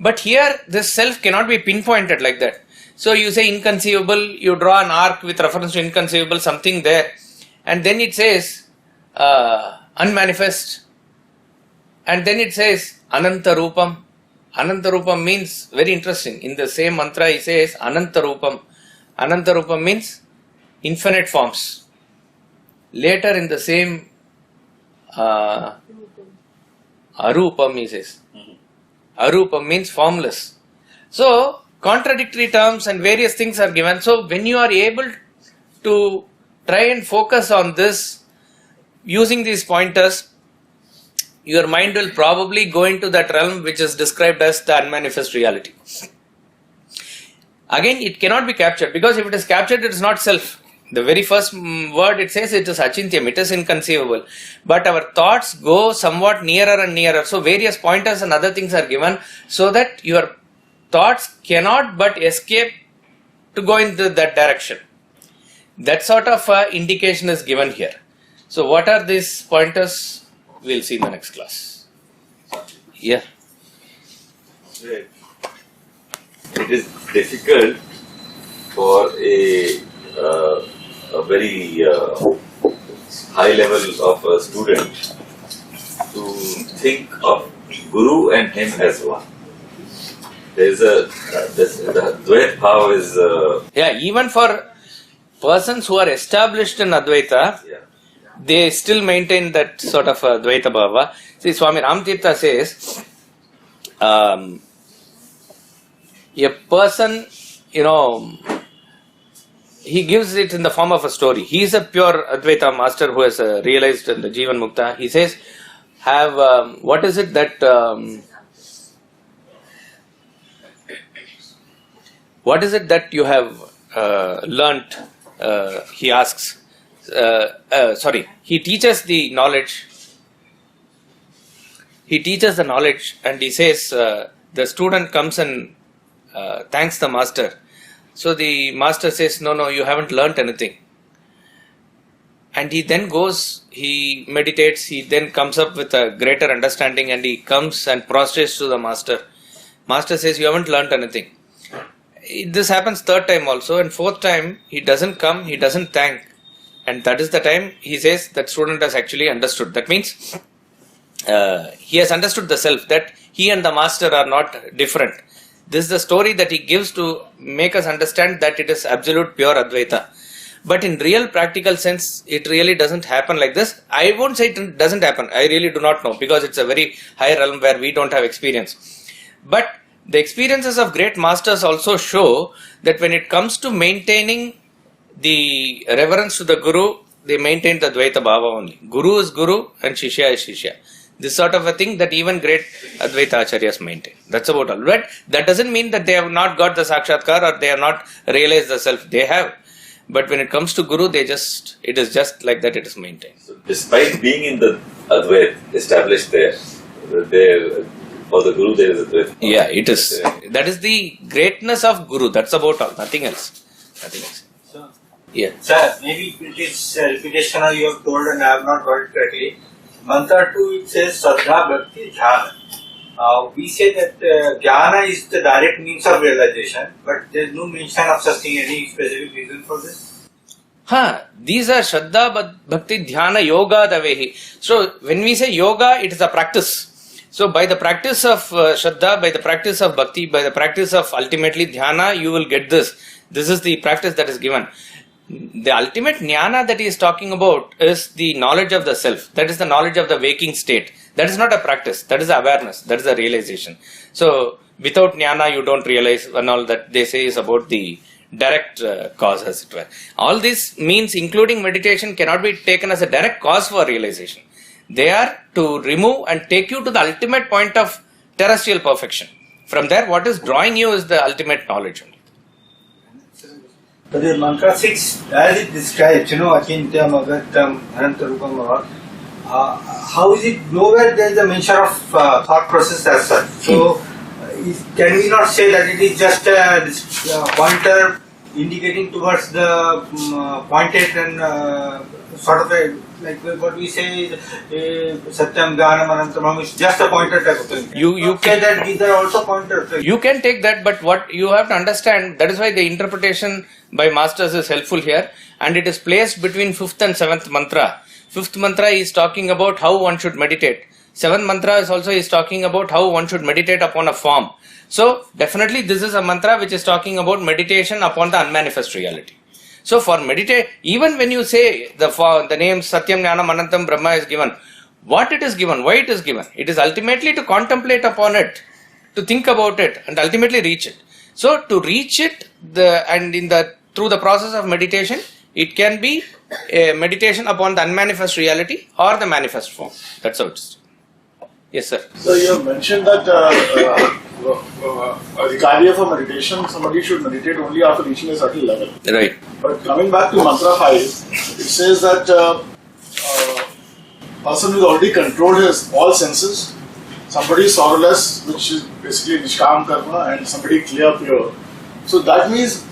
B: But here this self cannot be pinpointed like that. So you say inconceivable, you draw an arc with reference to inconceivable, something there. And then it says unmanifest. And then it says Ananta Rupam. Ananta Rupam means, very interesting, in the same mantra he says Ananta Rupam. Ananta Rupam means infinite forms. Later in the same Arupam he says. Arupam means formless. So contradictory terms and various things are given. So when you are able to try and focus on this using these pointers, your mind will probably go into that realm which is described as the unmanifest reality. Again, it cannot be captured, because if it is captured, it is not self. The very first word it says it is achintyam, it is inconceivable. But our thoughts go somewhat nearer and nearer. So various pointers and other things are given so that your thoughts cannot but escape to go into that direction. That sort of indication is given here. So what are these pointers? We'll see in the next class. Yeah.
D: It is difficult for a very high level of a student to think of Guru and him as one. There's the Dvait Bhava is...
B: Yeah, even for persons who are established in Advaita, they still maintain that sort of Dvaita Bhava. See, Swami Ramtirtha says, a person, he gives it in the form of a story. He is a pure Advaita master who has realized in the Jivan Mukta. He says, what is it that you have learnt? He asks. He teaches the knowledge. He teaches the knowledge, and he says the student comes and thanks the master. So the master says, no, you haven't learnt anything. And he then goes, he meditates, he then comes up with a greater understanding, and he comes and prostrates to the master. Master says, you haven't learnt anything. This happens third time also, and fourth time he doesn't come, he doesn't thank. And that is the time he says that student has actually understood. That means he has understood the self, that he and the master are not different. This is the story that he gives to make us understand that it is absolute pure Advaita. But in real practical sense, it really doesn't happen like this. I won't say it doesn't happen. I really do not know, because it's a very high realm where we don't have experience. But the experiences of great masters also show that when it comes to maintaining the reverence to the Guru, they maintain the Dvaita Bhava only. Guru is Guru and Shishya is Shishya. This sort of a thing that even great Advaita Acharyas maintain. That's about all. But that doesn't mean that they have not got the Sakshatkar or they have not realized the self. They have. But when it comes to Guru, it is just like that, it is maintained.
D: So despite being in the Advait established there, for the Guru there is Advait.
B: Yeah, it is. That is the greatness of Guru. That's about all. Nothing else. Nothing else.
E: Sir,
B: Yeah.
E: sir, maybe it is repetition or you have told and I have not got it correctly. Mantra 2 it says Sadha Bhakti Dhyana. We say that Jnana is the direct means of realization, but there is no mention of such thing. Any specific reason for this?
B: These are Shraddha, Bhakti, Dhyana, Yoga, Davehi. So when we say yoga, it is a practice. So by the practice of Shraddha, by the practice of Bhakti, by the practice of ultimately Dhyana, you will get this. This is the practice that is given. The ultimate jnana that he is talking about is the knowledge of the self. That is the knowledge of the waking state. That is not a practice. That is awareness. That is a realization. So without jnana, you don't realize, and all that they say is about the direct cause, as it were. All this means, including meditation, cannot be taken as a direct cause for realization. They are to remove and take you to the ultimate point of terrestrial perfection. From there, what is drawing you is the ultimate knowledge only.
E: But the mantra 6, as it describes, Akintyam, Agatyam, Anantarupam, how is it nowhere there is a mention of thought process as such? So, can we not say that it is just a pointer indicating towards the pointed and sort of like what we say is Satyam, Jnanam, Anantam, is just a pointer type of thing.
B: You
E: say that these are also pointers.
B: You can take that, but what you have to understand, that is why the interpretation by masters is helpful here, and it is placed between 5th and 7th mantra. 5th mantra is talking about how one should meditate. 7th mantra is talking about how one should meditate upon a form. So definitely this is a mantra which is talking about meditation upon the unmanifest reality. So for meditate, even when you say the name Satyam, Jnanam, Anantam, Brahma is given, what it is given, why it is given? It is ultimately to contemplate upon it, to think about it, and ultimately reach it. So to reach it, through the process of meditation, it can be a meditation upon the unmanifest reality or the manifest form. That's how it is. Yes, sir.
F: So you have mentioned that the idea for meditation, somebody should meditate only after reaching a certain level.
B: Right.
F: But coming back to mantra 5, it says that person who already controlled his all senses, somebody sorrowless, which is basically nishkam karma, and somebody pure. So that means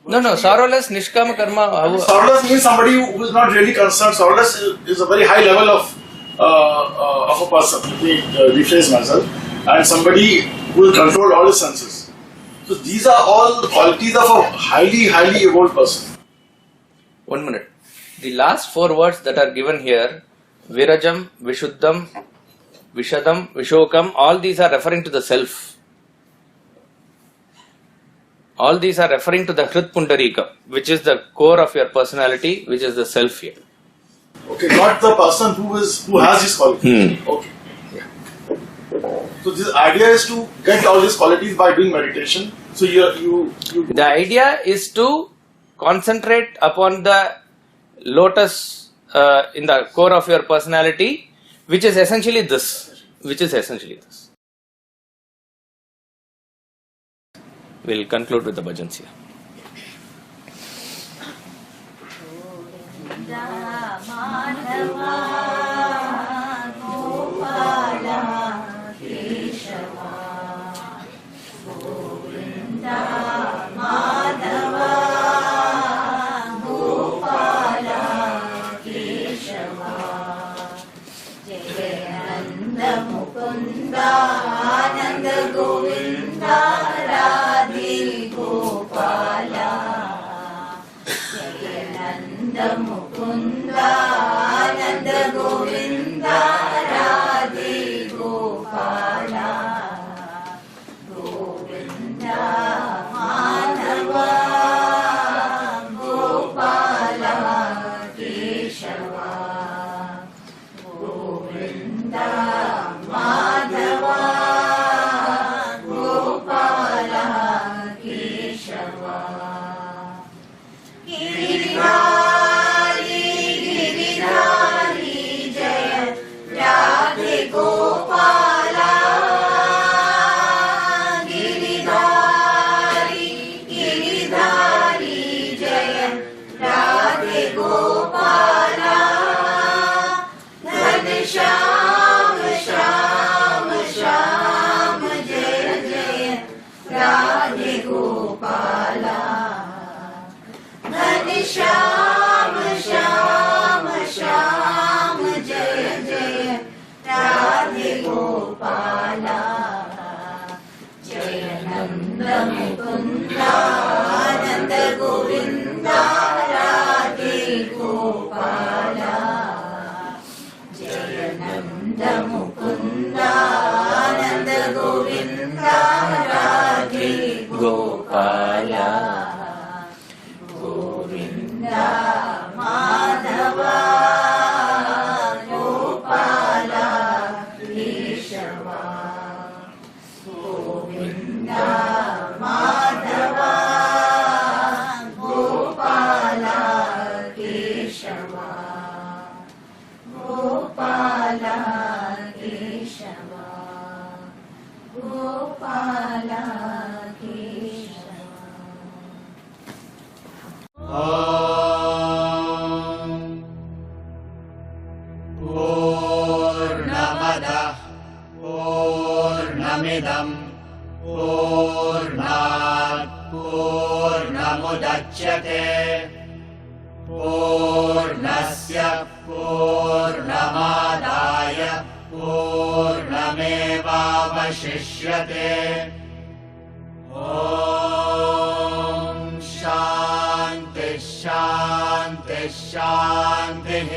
B: No, sorrowless, nishkama karma.
F: Sorrowless means somebody who is not really concerned. Sorrowless is a very high level of a person. Let me rephrase myself. And somebody who will control all his senses. So these are all qualities of a highly evolved person.
B: 1 minute. The last 4 words that are given here, Virajam, Vishuddham, Vishadam, Vishokam, all these are referring to the self. All these are referring to the Hrit Pundarika, which is the core of your personality, which is the self here.
F: Okay, not the person who has these qualities. Okay. Yeah. So this idea is to get all these qualities by doing meditation. So you.
B: The idea is to concentrate upon the lotus in the core of your personality, which is essentially this. We'll conclude with the bhajans here.
C: Shyam Shyam Shyam जय जय राधे गोपाला जय नंद मुकुंदा नंद गोविंदा राधे गोपाला जय नंद मुकुंदा नंद गोविंदा राधे गोपाला गोविंदा माधवा गोपाला केशवा गोविंदा माधवा गोपाला केशवा गोपाला केशवा गोपाला केशवा
A: पूर्णमदः पूर्णमिदम् पूर्णात् पूर्णमुदच्यते पूर्णस्य पूर्णमादाय पूर्णमेवावशिष्यते ॐ शान्तिः शान्तिः शान्तिः